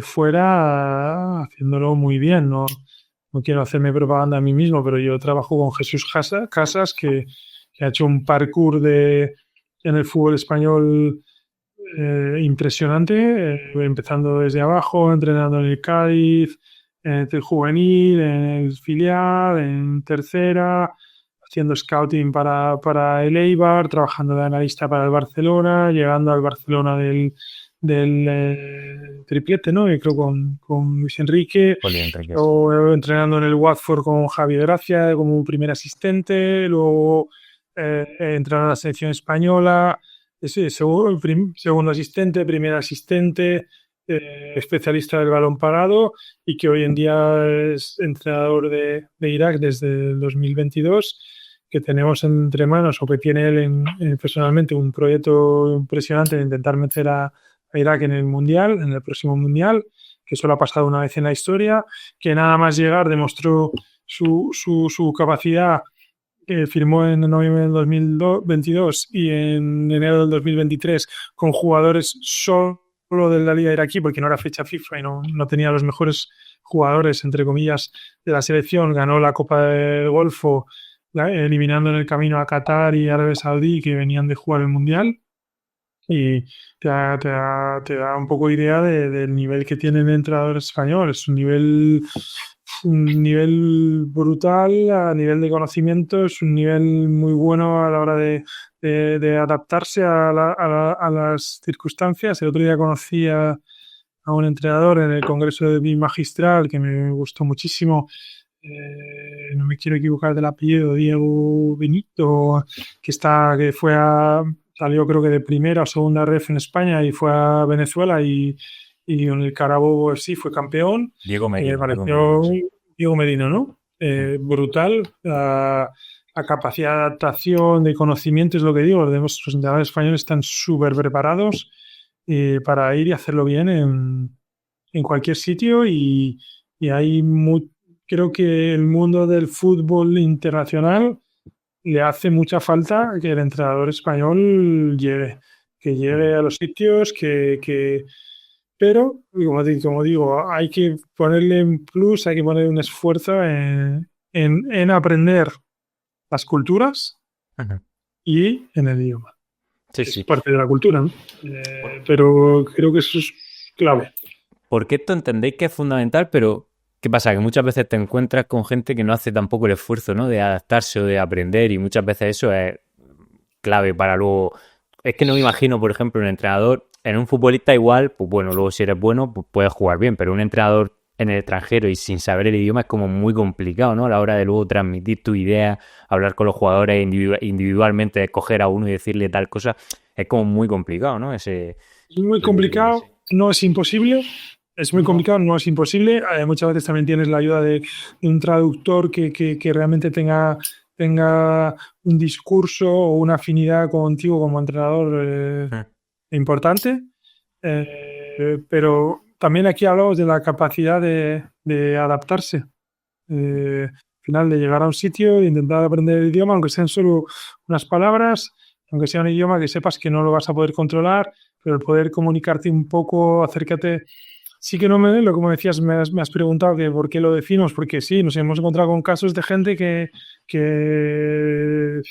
fuera haciéndolo muy bien. No quiero hacerme propaganda a mí mismo, pero yo trabajo con Jesús Casas, que ha hecho un parkour en el fútbol español impresionante, empezando desde abajo, entrenando en el Cádiz, en el juvenil, en el filial, en tercera, haciendo scouting para el Eibar, trabajando de analista para el Barcelona, llegando al Barcelona del triplete, ¿no? Y creo con Luis Enrique, o entrenando en el Watford con Javier Gracia como primer asistente, luego entrenando en la selección española, segundo asistente, primer asistente, especialista del balón parado, y que hoy en día es entrenador de Irak desde el 2022, que tenemos entre manos, o que tiene él personalmente, un proyecto impresionante de intentar meter a Irak en el Mundial, en el próximo Mundial, que solo ha pasado una vez en la historia, que nada más llegar demostró su capacidad, que firmó en noviembre del 2022 y en enero del 2023 con jugadores solo de la liga iraquí, porque no era fecha FIFA y no tenía los mejores jugadores, entre comillas, de la selección. Ganó la Copa del Golfo, eliminando en el camino a Qatar y Arabia Saudí, que venían de jugar el Mundial. Y te da un poco idea del nivel que tiene el entrenador español. Es un nivel brutal a nivel de conocimiento, es un nivel muy bueno a la hora de adaptarse a las circunstancias. El otro día conocí a un entrenador en el Congreso de Bimagistral que me gustó muchísimo. No me quiero equivocar del apellido, Diego Benito, que salió creo que de primera o segunda ref en España y fue a Venezuela y en el Carabobo FC fue campeón. Diego Medina. Diego Medina, ¿no? Brutal. La capacidad de adaptación, de conocimiento, es lo que digo. Los entrenadores españoles están súper preparados para ir y hacerlo bien en cualquier sitio y creo que el mundo del fútbol internacional le hace mucha falta que el entrenador español llegue a los sitios, pero, como digo, hay que ponerle un plus, hay que poner un esfuerzo en aprender las culturas y en el idioma. Sí, es parte de la cultura, ¿no? Pero creo que eso es clave. Porque esto entendéis que es fundamental, pero ¿qué pasa? Que muchas veces te encuentras con gente que no hace tampoco el esfuerzo, ¿no? De adaptarse o de aprender, y muchas veces eso es clave para luego. Es que no me imagino, por ejemplo, un entrenador en un futbolista igual, pues bueno, luego si eres bueno, pues puedes jugar bien, pero un entrenador en el extranjero y sin saber el idioma es como muy complicado, ¿no? A la hora de luego transmitir tu idea, hablar con los jugadores individualmente, escoger a uno y decirle tal cosa, es como muy complicado, ¿no? Es muy Ese tipo de... complicado, no es imposible. Es muy complicado, no es imposible. Muchas veces también tienes la ayuda de un traductor que realmente tenga un discurso o una afinidad contigo como entrenador importante. Pero también aquí hablamos de la capacidad de adaptarse. Al final, de llegar a un sitio, de intentar aprender el idioma, aunque sean solo unas palabras, aunque sea un idioma que sepas que no lo vas a poder controlar, pero el poder comunicarte un poco, acércate. Sí que no me, lo como decías, me has preguntado que por qué lo decimos, porque sí, nos hemos encontrado con casos de gente que, que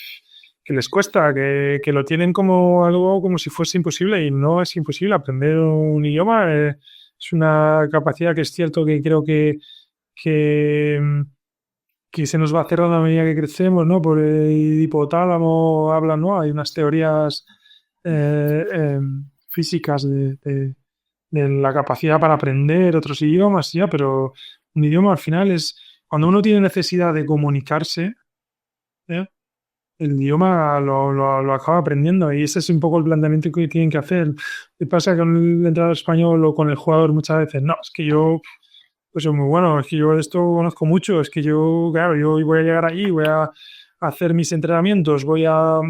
les cuesta, que lo tienen como algo como si fuese imposible y no es imposible. Aprender un idioma es una capacidad que es cierto que creo que, que se nos va cerrando a medida que crecemos, ¿no? Por el hipotálamo hablan, ¿no? Hay unas teorías físicas de la capacidad para aprender otros idiomas, ya, pero un idioma al final es cuando uno tiene necesidad de comunicarse, ¿eh? El idioma lo acaba aprendiendo y ese es un poco el planteamiento que tienen que hacer. ¿Qué pasa con el entrenador español o con el jugador muchas veces? No, es que yo pues soy muy bueno, es que yo de esto conozco mucho, es que yo, claro, yo voy a llegar allí, voy a hacer mis entrenamientos, voy a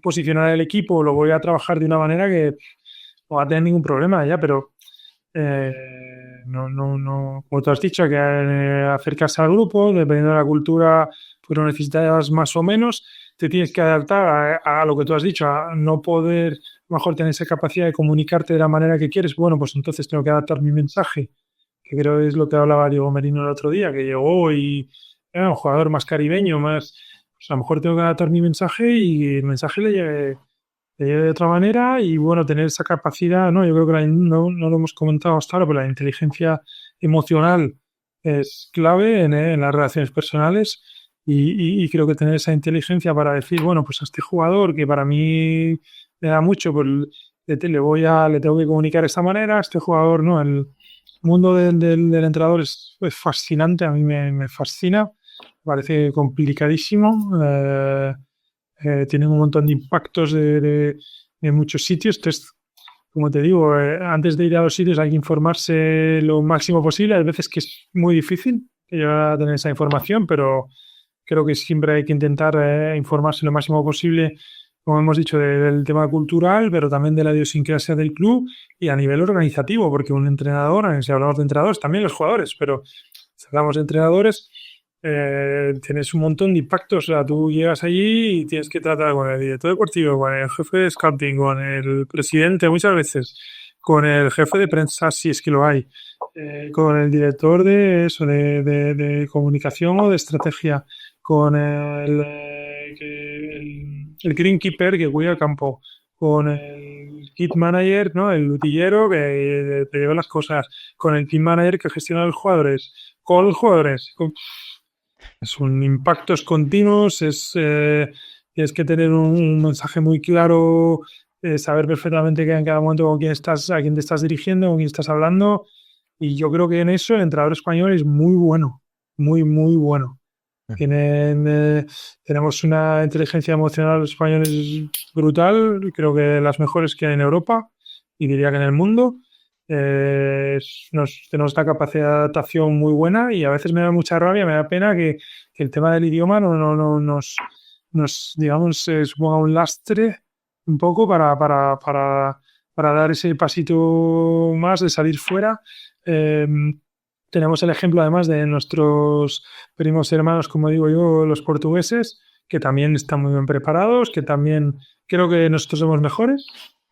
posicionar el equipo, lo voy a trabajar de una manera que no va a tener ningún problema ya, pero no, como tú has dicho, hay que acercarse al grupo, dependiendo de la cultura, pues lo necesitas más o menos, te tienes que adaptar a lo que tú has dicho, a no poder, a lo mejor tener esa capacidad de comunicarte de la manera que quieres, bueno, pues entonces tengo que adaptar mi mensaje, que creo que es lo que hablaba Diego Merino el otro día, que llegó y era un jugador más caribeño, más, pues a lo mejor tengo que adaptar mi mensaje y el mensaje le llegue de otra manera y bueno, tener esa capacidad, ¿no? Yo creo que no lo hemos comentado hasta ahora, pero la inteligencia emocional es clave en las relaciones personales y creo que tener esa inteligencia para decir, bueno, pues a este jugador que para mí me da mucho, pues le tengo que comunicar de esta manera, a este jugador, ¿no? El mundo del entrenador es fascinante, a mí me fascina, me parece complicadísimo. Tienen un montón de impactos de muchos sitios. Entonces, como te digo, antes de ir a los sitios hay que informarse lo máximo posible. Hay veces que es muy difícil llegar a tener esa información, pero creo que siempre hay que intentar informarse lo máximo posible, como hemos dicho, del tema cultural, pero también de la idiosincrasia del club y a nivel organizativo, porque un entrenador, si hablamos de entrenadores, también los jugadores, pero si hablamos de entrenadores, tienes un montón de impactos. O sea, tú llegas allí y tienes que tratar con el director deportivo, con el jefe de scouting, con el presidente muchas veces, con el jefe de prensa, si es que lo hay, con el director de eso, de comunicación o de estrategia, con el greenkeeper que cuida el campo, con el kit manager, ¿no? El utillero que te lleva las cosas, con el team manager que gestiona los jugadores, con los jugadores. Son impactos continuos, tienes que tener un mensaje muy claro, saber perfectamente que en cada momento con quién estás, a quién te estás dirigiendo, con quién estás hablando. Y yo creo que en eso el entrenador español es muy bueno, muy, muy bueno. Tenemos una inteligencia emocional los españoles brutal, creo que de las mejores que hay en Europa y diría que en el mundo. Tenemos esta capacidad de adaptación muy buena y a veces me da mucha rabia, me da pena que el tema del idioma no nos digamos, suponga un lastre un poco para dar ese pasito más de salir fuera. Eh, Tenemos el ejemplo además de nuestros primos hermanos, como digo yo, los portugueses, que también están muy bien preparados, que también creo que nosotros somos mejores,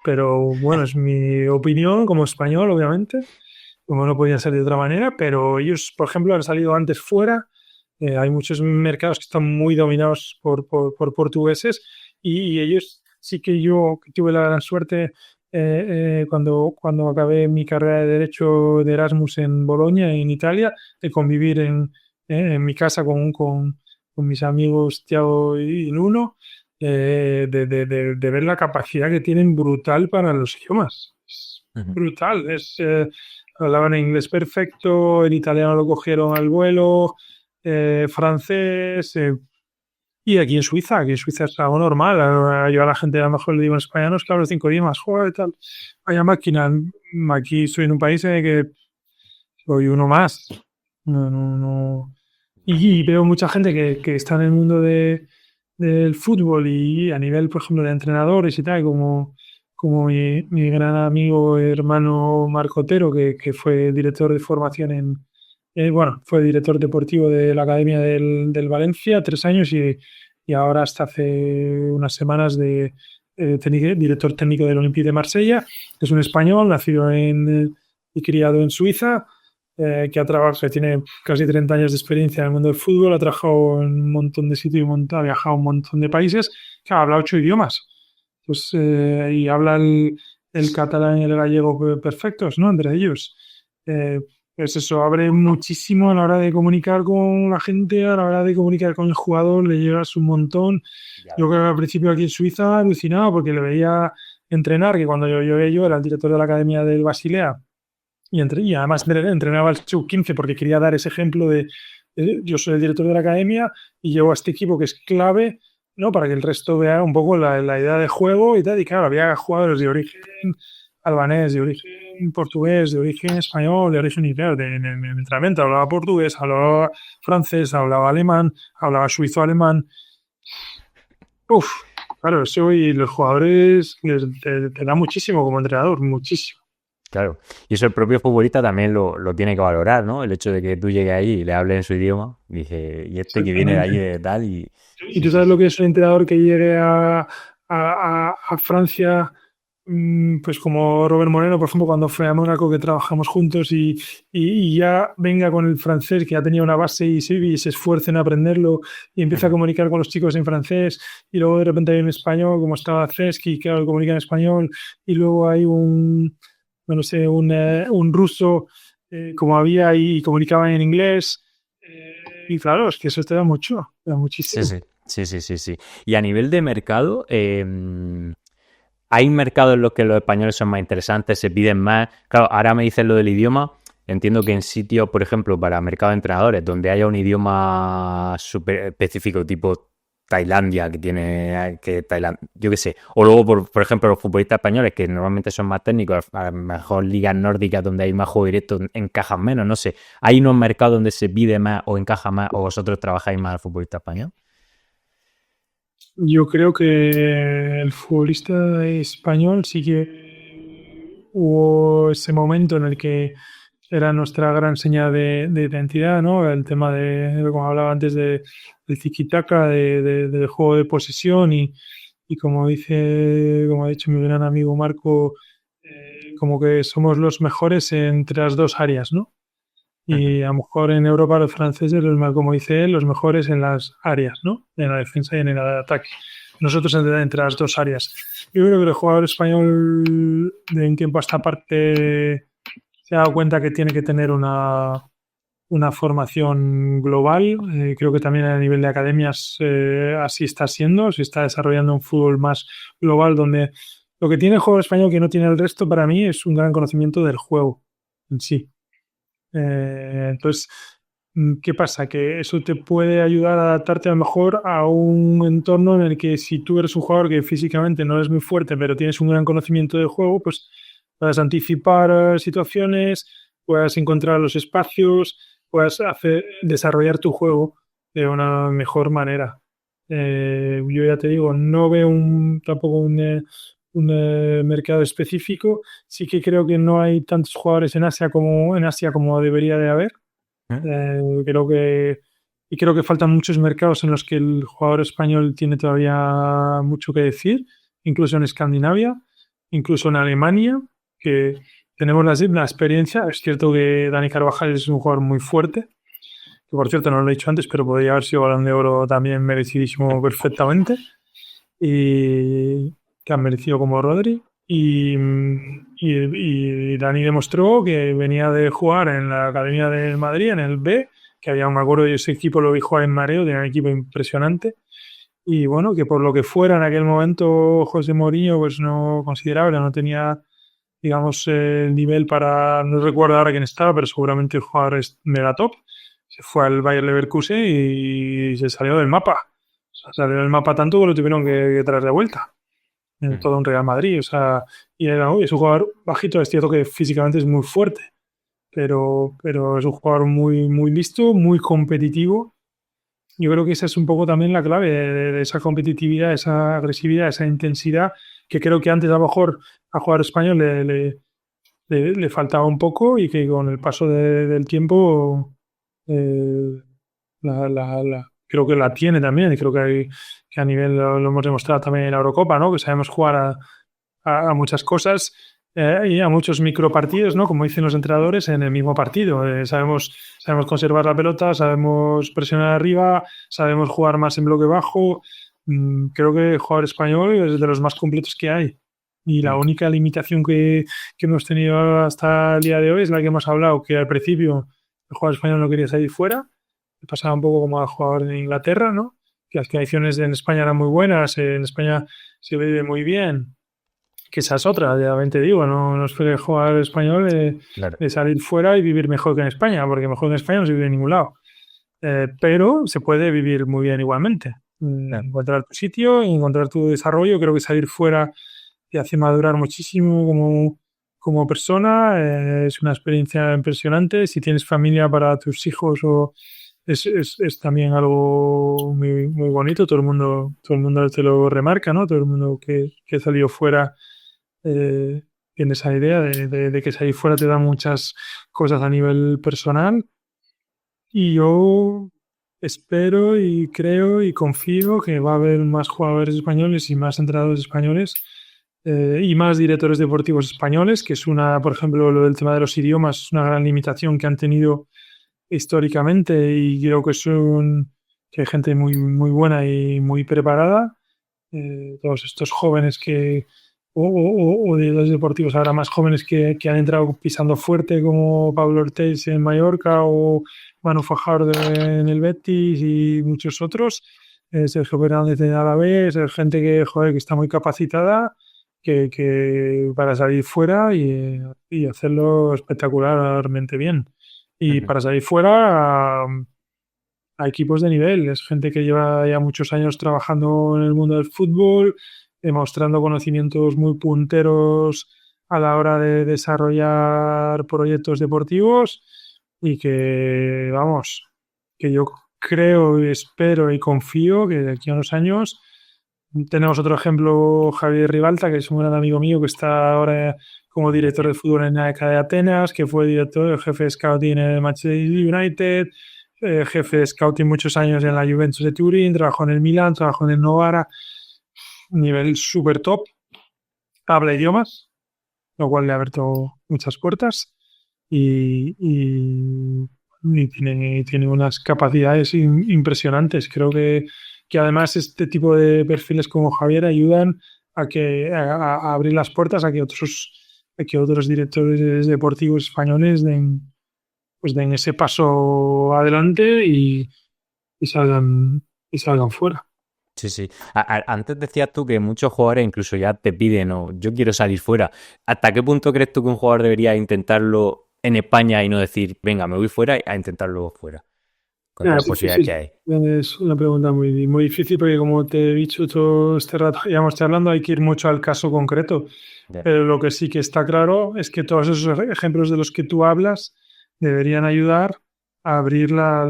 pero bueno, es mi opinión como español, obviamente, como no podía ser de otra manera, pero ellos, por ejemplo, han salido antes fuera. Hay muchos mercados que están muy dominados por portugueses y ellos sí que yo tuve la gran suerte cuando acabé mi carrera de Derecho de Erasmus en Bolonia, en Italia, de convivir en mi casa con mis amigos Tiago y Nuno, de ver la capacidad que tienen brutal para los idiomas. Ujú. brutal. Hablaban inglés perfecto, el italiano lo cogieron al vuelo, francés. Y aquí en Suiza es algo normal. Yo a la gente a lo mejor le digo en español, no es que hablo 5 idiomas, joder, tal. Vaya máquina. Aquí estoy en un país en el que soy uno más. No. Y veo mucha gente que está en el mundo del fútbol y a nivel, por ejemplo, de entrenadores y tal, como mi gran amigo hermano Marco Otero, que fue director de formación bueno, fue director deportivo de la Academia del Valencia 3 años y ahora hasta hace unas semanas director técnico del Olympique de Marsella, que es un español nacido y criado en Suiza, que ha trabajado, que tiene casi 30 años de experiencia en el mundo del fútbol, ha trabajado en un montón de sitios, ha viajado a un montón de países, que habla 8 idiomas. Pues, y habla el catalán y el gallego perfectos, ¿no? Entre ellos. Eh, pues eso abre muchísimo a la hora de comunicar con la gente, a la hora de comunicar con el jugador, le llegas un montón. Ya. Yo creo que al principio aquí en Suiza alucinaba porque le veía entrenar, que cuando yo era el director de la Academia del Basilea, y además entrenaba al sub-15 porque quería dar ese ejemplo de yo soy el director de la academia y llevo a este equipo que es clave, ¿no? Para que el resto vea un poco la idea de juego y tal. Y claro, había jugadores de origen albanés, de origen portugués, de origen español, de origen inglés. En el entrenamiento hablaba portugués, hablaba francés, hablaba alemán, hablaba suizo-alemán. Uf, claro, eso y los jugadores te da muchísimo como entrenador, muchísimo. Claro. Y eso el propio futbolista también lo tiene que valorar, ¿no? El hecho de que tú llegues ahí y le hables en su idioma. Y dice, y este que viene de ahí Exactamente. de tal y... Y Sí, tú sí, sabes lo sí. que es un entrenador que llegue a Francia, pues como Robert Moreno, por ejemplo, cuando fue a Mónaco, que trabajamos juntos y ya venga con el francés, que ya tenía una base y se esfuerce en aprenderlo y empieza a Ujú. comunicar con los chicos en francés y luego de repente hay un español, como estaba Cesky, que ahora comunica en español y luego hay no sé, un ruso, como había y comunicaba en inglés. Y claro, es que eso te da Sí, muchísimo. sí, sí, sí, sí, sí. Y a nivel de mercado, hay mercados en los que los españoles son más interesantes, se piden más. Claro, ahora me dices lo del idioma. Entiendo que en sitios, por ejemplo, para mercado de entrenadores, donde haya un idioma súper específico, tipo Tailandia, que tiene que Tailandia, yo qué sé. O luego, por ejemplo, los futbolistas españoles, que normalmente son más técnicos, a lo mejor ligas nórdicas donde hay más juego directo, encajan menos, no sé. ¿Hay unos mercados donde se pide más o encaja más, o vosotros trabajáis más al futbolista español? Yo creo que el futbolista español sí que hubo ese momento en el que era nuestra gran señal de identidad, ¿no? El tema como hablaba antes, del tiki-taka, del juego de posesión y como ha dicho mi gran amigo Marco, como que somos los mejores entre las dos áreas, ¿no? Ujú. Y a lo mejor en Europa los franceses, como dice él, los mejores en las áreas, ¿no? En la defensa y en el ataque. Nosotros entre las dos áreas. Yo creo que el jugador español de un tiempo a esta parte se ha dado cuenta que tiene que tener una formación global. Creo que también a nivel de academias así está siendo. Se está desarrollando un fútbol más global donde lo que tiene el jugador español que no tiene el resto para mí es un gran conocimiento del juego en sí. Entonces, ¿qué pasa? Que eso te puede ayudar a adaptarte a lo mejor a un entorno en el que si tú eres un jugador que físicamente no eres muy fuerte, pero tienes un gran conocimiento del juego, pues puedas anticipar situaciones, puedas encontrar los espacios, puedas desarrollar tu juego de una mejor manera. Yo ya te digo, no veo tampoco un mercado específico. Sí que creo que no hay tantos jugadores en Asia como debería de haber. Creo que faltan muchos mercados en los que el jugador español tiene todavía mucho que decir, incluso en Escandinavia, incluso en Alemania, que tenemos la experiencia. Es cierto que Dani Carvajal es un jugador muy fuerte, que por cierto no lo he dicho antes, pero podría haber sido Balón de Oro también merecidísimo perfectamente y que han merecido como Rodri. Y Dani demostró que venía de jugar en la Academia del Madrid, en el B, que había un acuerdo y ese equipo lo vi jugar en mareo, tenía un equipo impresionante. Y bueno, que por lo que fuera en aquel momento José Mourinho, pues no considerable, no tenía digamos, el nivel para, no recuerdo ahora quién estaba, pero seguramente el jugador es mega top. Se fue al Bayer Leverkusen y se salió del mapa. O sea, salió del mapa tanto que lo tuvieron que traer de vuelta. En todo un Real Madrid, o sea, y es un jugador bajito, es cierto que físicamente es muy fuerte, pero es un jugador muy, muy listo, muy competitivo. Yo creo que esa es un poco también la clave de esa competitividad, esa agresividad, esa intensidad, que creo que antes a lo mejor a jugador español le faltaba un poco y que con el paso del tiempo eh, creo que la tiene también. Y creo que a nivel lo hemos demostrado también en la Eurocopa, ¿no? Que sabemos jugar a muchas cosas y a muchos micropartidos, ¿no? Como dicen los entrenadores, en el mismo partido. Sabemos conservar la pelota, sabemos presionar arriba, sabemos jugar más en bloque bajo. Creo que el jugador español es de los más completos que hay. Y la única limitación que hemos tenido hasta el día de hoy es la que hemos hablado, que al principio el jugador español no quería salir fuera. Pasaba un poco como al jugador en Inglaterra, ¿no? Que las condiciones en España eran muy buenas, en España se vive muy bien, que esa es otra, ya te digo, no espere el jugador español Claro. de salir fuera y vivir mejor que en España, porque mejor que en España no se vive en ningún lado. Pero se puede vivir muy bien igualmente. Claro. Encontrar tu sitio, encontrar tu desarrollo, creo que salir fuera te hace madurar muchísimo como persona, es una experiencia impresionante. Si tienes familia para tus hijos es también algo muy, muy bonito, todo el mundo te lo remarca, ¿no? Todo el mundo que ha salido fuera tiene esa idea de que salir fuera te da muchas cosas a nivel personal y yo espero y creo y confío que va a haber más jugadores españoles y más entrenadores españoles y más directores deportivos españoles, que es una, por ejemplo, lo del tema de los idiomas, es una gran limitación que han tenido históricamente y creo que hay gente muy, muy buena y muy preparada. Todos estos jóvenes o de los deportivos ahora más jóvenes que han entrado pisando fuerte como Pablo Ortiz en Mallorca o Manu Fajardo en el Betis y muchos otros. Sergio Fernández en Alavés, gente que, joder, que está muy capacitada que para salir fuera y hacerlo espectacularmente bien. Y Ujú. para salir fuera a equipos de nivel. Es gente que lleva ya muchos años trabajando en el mundo del fútbol, demostrando conocimientos muy punteros a la hora de desarrollar proyectos deportivos y que, vamos, que yo creo y espero y confío que de aquí a unos años tenemos otro ejemplo, Javier Ribalta, que es un gran amigo mío que está ahora como director de fútbol en la ECA de Atenas, que fue director, jefe de scouting en el Manchester United, jefe de scouting muchos años en la Juventus de Turín, trabajó en el Milan, trabajó en el Novara, nivel súper top, habla idiomas, lo cual le ha abierto muchas puertas y tiene unas capacidades impresionantes. Creo que además este tipo de perfiles como Javier ayudan a abrir las puertas a que otros directores deportivos españoles den ese paso adelante y salgan, y salgan fuera. Sí, sí. Antes decías tú que muchos jugadores incluso ya te piden, o yo quiero salir fuera. ¿Hasta qué punto crees tú que un jugador debería intentarlo en España y no decir, venga, me voy fuera a intentarlo fuera? Con todas Es las posibilidades que difícil. hay. Es una pregunta muy, muy difícil porque como te he dicho todo este rato, ya hemos estado hablando, hay que ir mucho al caso concreto. Ya. Pero lo que sí que está claro es que todos esos ejemplos de los que tú hablas deberían ayudar a abrir la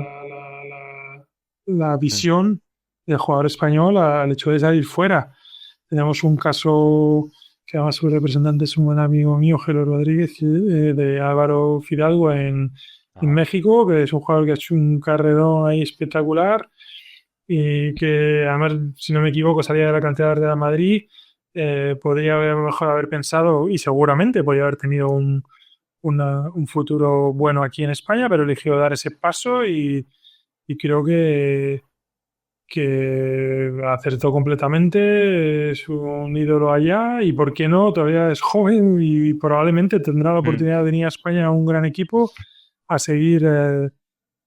Mm. visión del jugador español al hecho de salir fuera. Tenemos un caso que además su representante es un buen amigo mío, Gelo Rodríguez, de Álvaro Fidalgo en Ajá. México, que es un jugador que ha hecho un carrerón ahí espectacular y que además, si no me equivoco, salía de la cantera de Real Madrid. Podría haber mejor haber pensado y seguramente podría haber tenido un futuro bueno aquí en España, pero eligió dar ese paso y creo que acertó completamente, es un ídolo allá y por qué no, todavía es joven y probablemente tendrá la Mm. oportunidad de venir a España a un gran equipo a seguir, eh,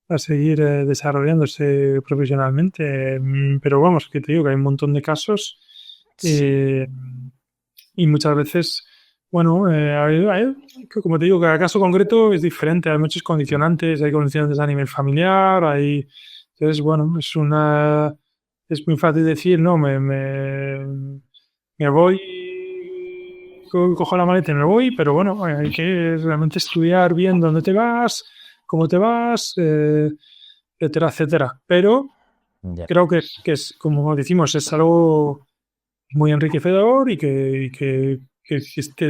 a seguir desarrollándose profesionalmente. Pero vamos, que te digo que hay un montón de casos Sí. eh, y muchas veces Bueno, como te digo, cada caso concreto es diferente. Hay muchos condicionantes, hay condicionantes a nivel familiar, entonces, bueno, es muy fácil decir, no, me voy, cojo la maleta y me voy, pero bueno, hay que realmente estudiar bien dónde te vas, cómo te vas, etcétera, etcétera. Pero Ya. creo que es, como decimos, es algo muy enriquecedor y que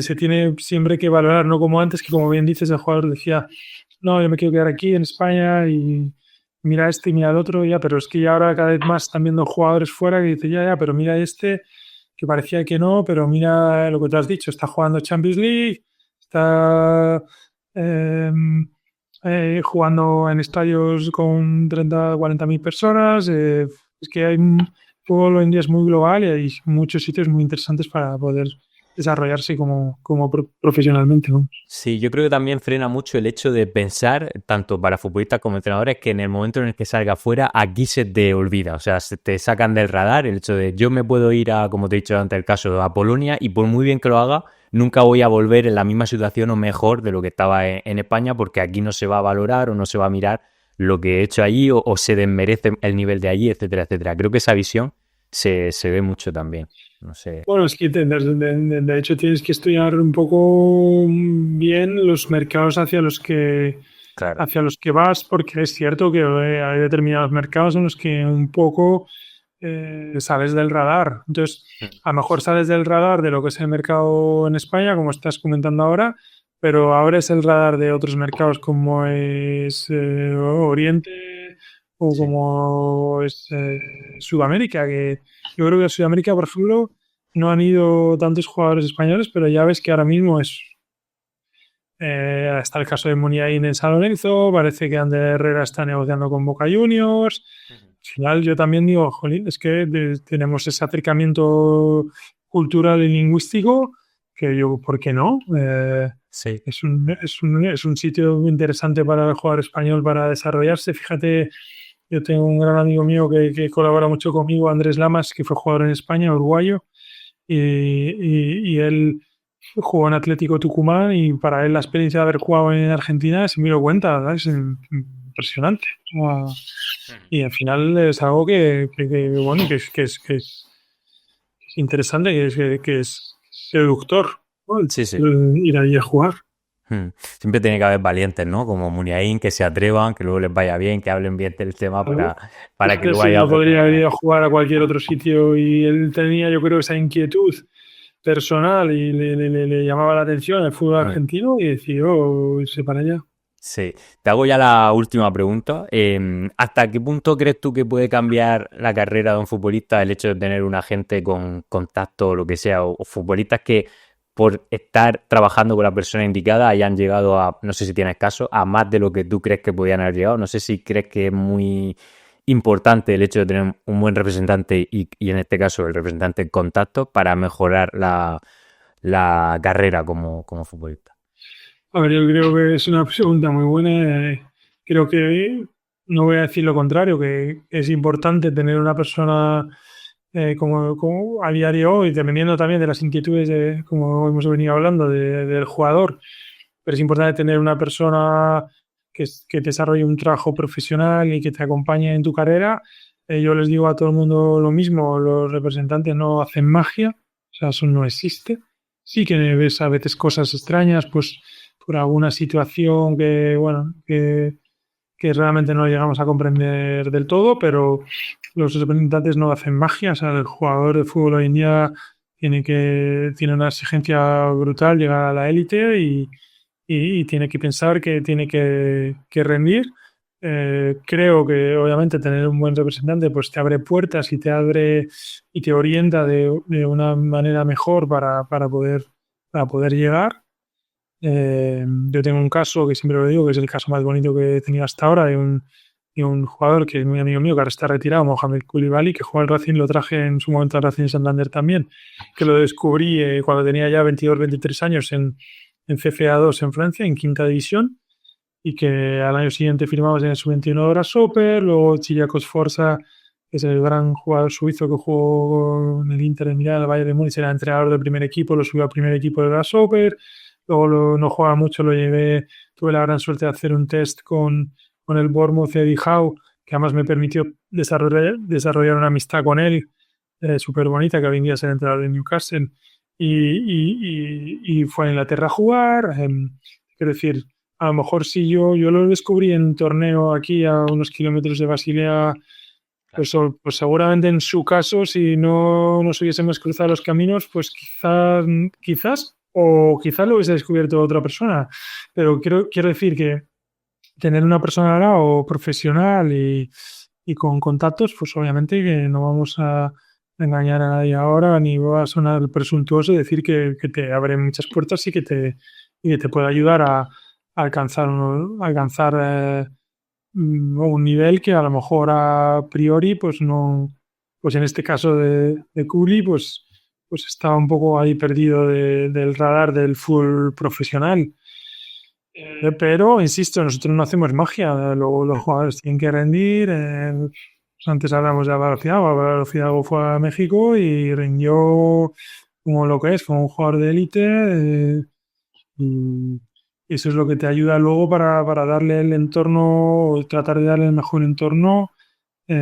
se tiene siempre que valorar, no como antes, que como bien dices, el jugador decía, no, yo me quiero quedar aquí en España y mira este y mira el otro, ya, pero es que ya ahora cada vez más están viendo jugadores fuera que dicen, ya, pero mira este, que parecía que no, pero mira lo que te has dicho, está jugando Champions League, está eh, jugando en estadios con 30 40 mil personas, es que hay fútbol hoy en día es muy global y hay muchos sitios muy interesantes para poder desarrollarse como profesionalmente, ¿no? Sí, yo creo que también frena mucho el hecho de pensar, tanto para futbolistas como entrenadores, que en el momento en el que salga fuera, aquí se te olvida. O sea, se te sacan del radar el hecho de yo me puedo ir a, como te he dicho antes, el caso, a Polonia y por muy bien que lo haga, nunca voy a volver en la misma situación o mejor de lo que estaba en España porque aquí no se va a valorar o no se va a mirar lo que he hecho allí o se desmerece el nivel de allí, etcétera, etcétera. Creo que esa visión se ve mucho también. No sé. Bueno, es que de hecho tienes que estudiar un poco bien los mercados Claro. hacia los que vas, porque es cierto que hay determinados mercados en los que un poco sales del radar. Entonces, a lo mejor sales del radar de lo que es el mercado en España, como estás comentando ahora, pero ahora es el radar de otros mercados como es Oriente o Sí. como es Sudamérica, que yo creo que a Sudamérica, por ejemplo, no han ido tantos jugadores españoles, pero ya ves que ahora mismo está el caso de Muniain en San Lorenzo, parece que Ander Herrera está negociando con Boca Juniors. Al final yo también digo, jolín, es que tenemos ese acercamiento cultural y lingüístico que yo, ¿por qué no? Sí. Es un sitio interesante para el jugador español para desarrollarse. Fíjate, yo tengo un gran amigo mío que colabora mucho conmigo, Andrés Lamas, que fue jugador en España, uruguayo, y él jugó en Atlético Tucumán y para él la experiencia de haber jugado en Argentina se me dio cuenta, ¿sabes? Es impresionante. Y al final es algo bueno, que es interesante, que es seductor, ¿no? Sí, sí. Ir ahí a jugar. Siempre tiene que haber valientes, ¿no? Como Muniain, que se atrevan, que luego les vaya bien, que hablen bien del tema para que Fíjate luego si haya no otros que podría no. haber ido a jugar a cualquier otro sitio y él tenía, yo creo, esa inquietud personal y le llamaba la atención el fútbol Mm. argentino y decidió irse para allá. Sí. Te hago ya la última pregunta. ¿Hasta qué punto crees tú que puede cambiar la carrera de un futbolista el hecho de tener un agente con contacto o lo que sea? O futbolistas que por estar trabajando con la persona indicada hayan llegado a, no sé si tienes caso, a más de lo que tú crees que podían haber llegado. No sé si crees que es muy importante el hecho de tener un buen representante y en este caso el representante en contacto para mejorar la carrera como futbolista. A ver, yo creo que es una pregunta muy buena. Creo que no voy a decir lo contrario, que es importante tener una persona como a día de hoy, dependiendo también de las inquietudes, como hemos venido hablando, del jugador. Pero es importante tener una persona que desarrolle un trabajo profesional y que te acompañe en tu carrera. Yo les digo a todo el mundo lo mismo, los representantes no hacen magia, o sea, eso no existe. Sí que ves a veces cosas extrañas, pues por alguna situación bueno, que realmente no llegamos a comprender del todo, pero los representantes no hacen magia. O sea, el jugador de fútbol hoy en día tiene una exigencia brutal, llegar a la élite y tiene que pensar que tiene que rendir. Creo que obviamente tener un buen representante pues te abre puertas y te orienta de una manera mejor para poder llegar. Yo tengo un caso que siempre lo digo, que es el caso más bonito que he tenido hasta ahora, de un jugador que es muy amigo mío, que ahora está retirado, Mohamed Koulibaly, que juega al Racing, lo traje en su momento al Racing Santander también, que lo descubrí cuando tenía ya 22, 23 años en CFA2 en Francia, en quinta división, y que al año siguiente firmamos en el Sub-21 de Grasshopper, luego Chiriakos Forza que es el gran jugador suizo que jugó en el Inter de Milán, el Bayern de Múnich, era entrenador del primer equipo, lo subió al primer equipo de Grasshopper, luego no jugaba mucho, lo llevé, tuve la gran suerte de hacer un test con el Bournemouth Eddie Howe, que además me permitió desarrollar una amistad con él, súper bonita, que hoy en día es el entrenador de Newcastle, y fue a Inglaterra a jugar, quiero decir, a lo mejor si yo lo descubrí en un torneo aquí a unos kilómetros de Basilea, pues seguramente en su caso, si no nos hubiésemos cruzado los caminos, pues quizás lo hubiese descubierto otra persona. Pero quiero decir que tener una persona al lado profesional y con contactos, pues obviamente que no vamos a engañar a nadie ahora, ni va a sonar presuntuoso decir que te abre muchas puertas y que te puede ayudar a alcanzar un nivel que a lo mejor a priori, pues no, pues en este caso de Cooley, pues está un poco ahí perdido del radar del full profesional. Pero, insisto, nosotros no hacemos magia, los jugadores tienen que rendir. Pues antes hablamos de Álvaro Fidalgo. Álvaro Fidalgo fue a México y rindió como lo que es, fue un jugador de élite. Y eso es lo que te ayuda luego para darle el entorno, o tratar de darle el mejor entorno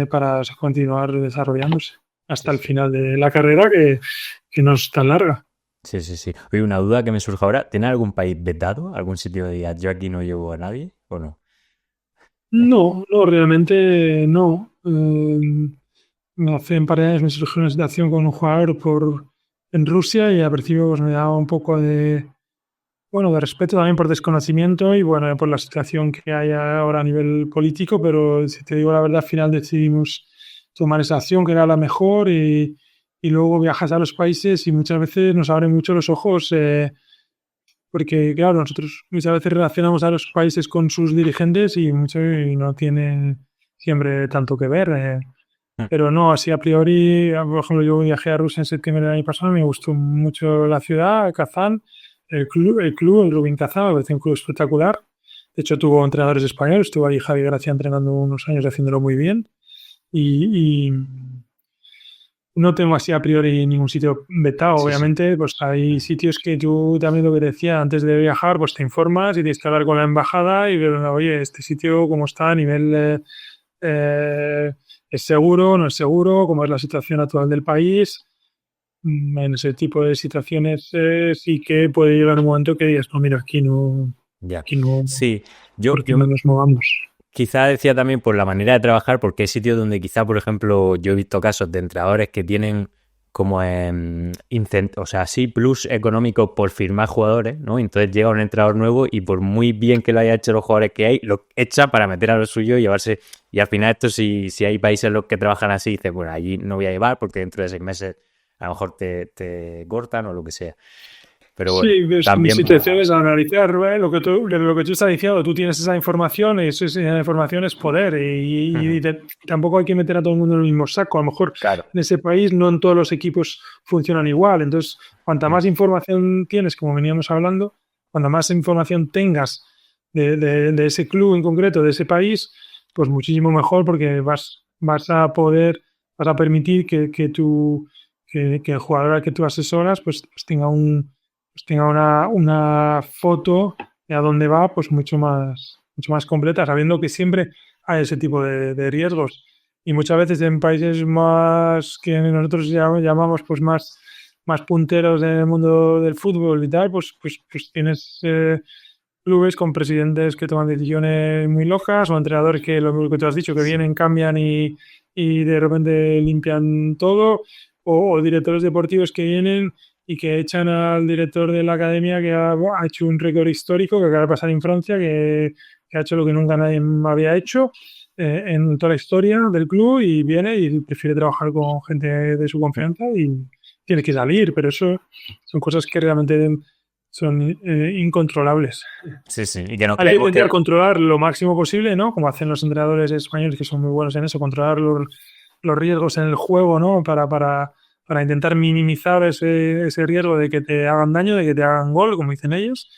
para continuar desarrollándose hasta Sí, el sí. final de la carrera, que no es tan larga. Sí, sí, sí. Oye, una duda que me surge ahora. ¿Tiene algún país vetado? ¿Algún sitio de diga, yo aquí no llevo a nadie? ¿O no? No, no, realmente no. Hace un par de años me surgió una situación con un jugador en Rusia y al principio pues, me daba un poco de respeto también por desconocimiento y bueno, por la situación que hay ahora a nivel político, pero si te digo la verdad, al final decidimos tomar esa acción que era la mejor y luego viajas a los países y muchas veces nos abren mucho los ojos porque claro, nosotros muchas veces relacionamos a los países con sus dirigentes y no tiene siempre tanto que ver. Mm. Pero no, así a priori, por ejemplo, yo viajé a Rusia en septiembre del año pasado, me gustó mucho la ciudad, Kazán, el Rubin Kazán, me pareció un club espectacular. De hecho, tuvo entrenadores españoles, estuvo ahí Javi Gracia entrenando unos años haciéndolo muy bien. Y no tengo así a priori ningún sitio vetado, Sí, sí. obviamente, pues hay sitios que tú también lo que decía, antes de viajar, pues te informas y tienes que hablar con la embajada y ver, oye, este sitio cómo está a nivel eh, ¿es seguro, no es seguro? ¿Cómo es la situación actual del país? En ese tipo de situaciones sí que puede llegar un momento que digas, no, mira, Ya. aquí no, Sí, porque yo no nos movamos. quizá decía también por la manera de trabajar, porque hay sitios donde quizá, por ejemplo, yo he visto casos de entrenadores que tienen como o sea, sí, plus económico por firmar jugadores, ¿no? Entonces llega un entrenador nuevo y por muy bien que lo haya hecho los jugadores que hay, lo echa para meter a lo suyo y llevarse. Y al final esto, si hay países en los que trabajan así, dices, bueno, allí no voy a llevar porque dentro de 6 meses a lo mejor te cortan o lo que sea. Pero Sí, bueno, son también. situaciones a analizar, ¿eh? Lo que tú estás diciendo, tú tienes esa información y esa información es poder y tampoco hay que meter a todo el mundo en el mismo saco. A lo mejor Claro. en ese país no en todos los equipos funcionan igual. Entonces, cuanta más información tienes, como veníamos hablando, cuanta más información tengas de ese club en concreto, de ese país, pues muchísimo mejor porque vas a permitir que el jugador al que tú asesoras pues tenga una foto de a dónde va, pues mucho más completa, sabiendo que siempre hay ese tipo de riesgos. Y muchas veces en países más que nosotros llamamos pues más punteros en el mundo del fútbol y tal, pues tienes clubes con presidentes que toman decisiones muy locas o entrenadores que lo que tú has dicho, que Sí. vienen, cambian y de repente limpian todo, o directores deportivos que vienen y que echan al director de la academia que ha hecho un récord histórico que acaba de pasar en Francia, que ha hecho lo que nunca nadie había hecho en toda la historia del club y viene y prefiere trabajar con gente de su confianza y tiene que salir, pero eso son cosas que realmente son incontrolables. Sí, sí. Y que no Hay que creemos que. intentar controlar lo máximo posible, ¿no? Como hacen los entrenadores españoles que son muy buenos en eso, controlar los riesgos en el juego, ¿no? Para intentar minimizar ese riesgo de que te hagan daño, de que te hagan gol, como dicen ellos.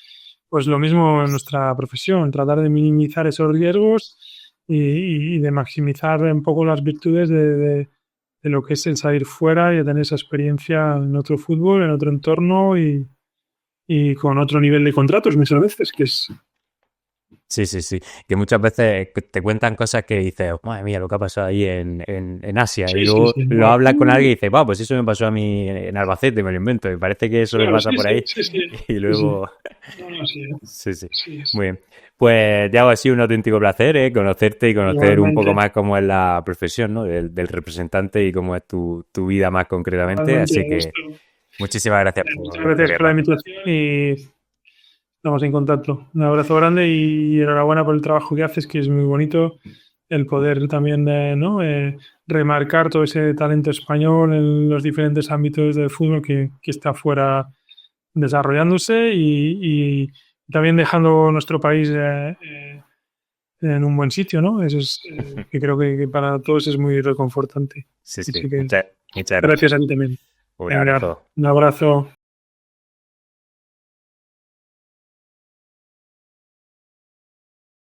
Pues lo mismo en nuestra profesión, tratar de minimizar esos riesgos y de maximizar un poco las virtudes de lo que es el salir fuera y de tener esa experiencia en otro fútbol, en otro entorno y con otro nivel de contratos muchas veces, que es... Sí, sí, sí. Que muchas veces te cuentan cosas que dices, madre mía, lo que ha pasado ahí en Asia. Y Sí, sí, luego sí. lo hablas con alguien y dices, va, pues eso me pasó a mí en Albacete, me lo invento. Y parece que eso le Claro, pasa sí, por sí, ahí. sí, sí, Y sí, sí. luego, No, no, sí, sí, sí. sí, Muy bien. Pues ya ha sido un auténtico placer, conocerte y conocer un poco igualmente, más cómo es la profesión, ¿no? Del representante y cómo es tu vida más concretamente. igualmente, Así un que gusto. muchísimas gracias Muchas por gracias por la atenderme. invitación y estamos en contacto. Un abrazo grande y enhorabuena por el trabajo que haces, que es muy bonito el poder también, ¿no? Remarcar todo ese talento español en los diferentes ámbitos del fútbol que está fuera desarrollándose y también dejando nuestro país en un buen sitio, ¿no? Eso es que creo que para todos es muy reconfortante. Sí, sí. Así que Muchas gracias. gracias a ti también. Un Venga, abrazo. un abrazo.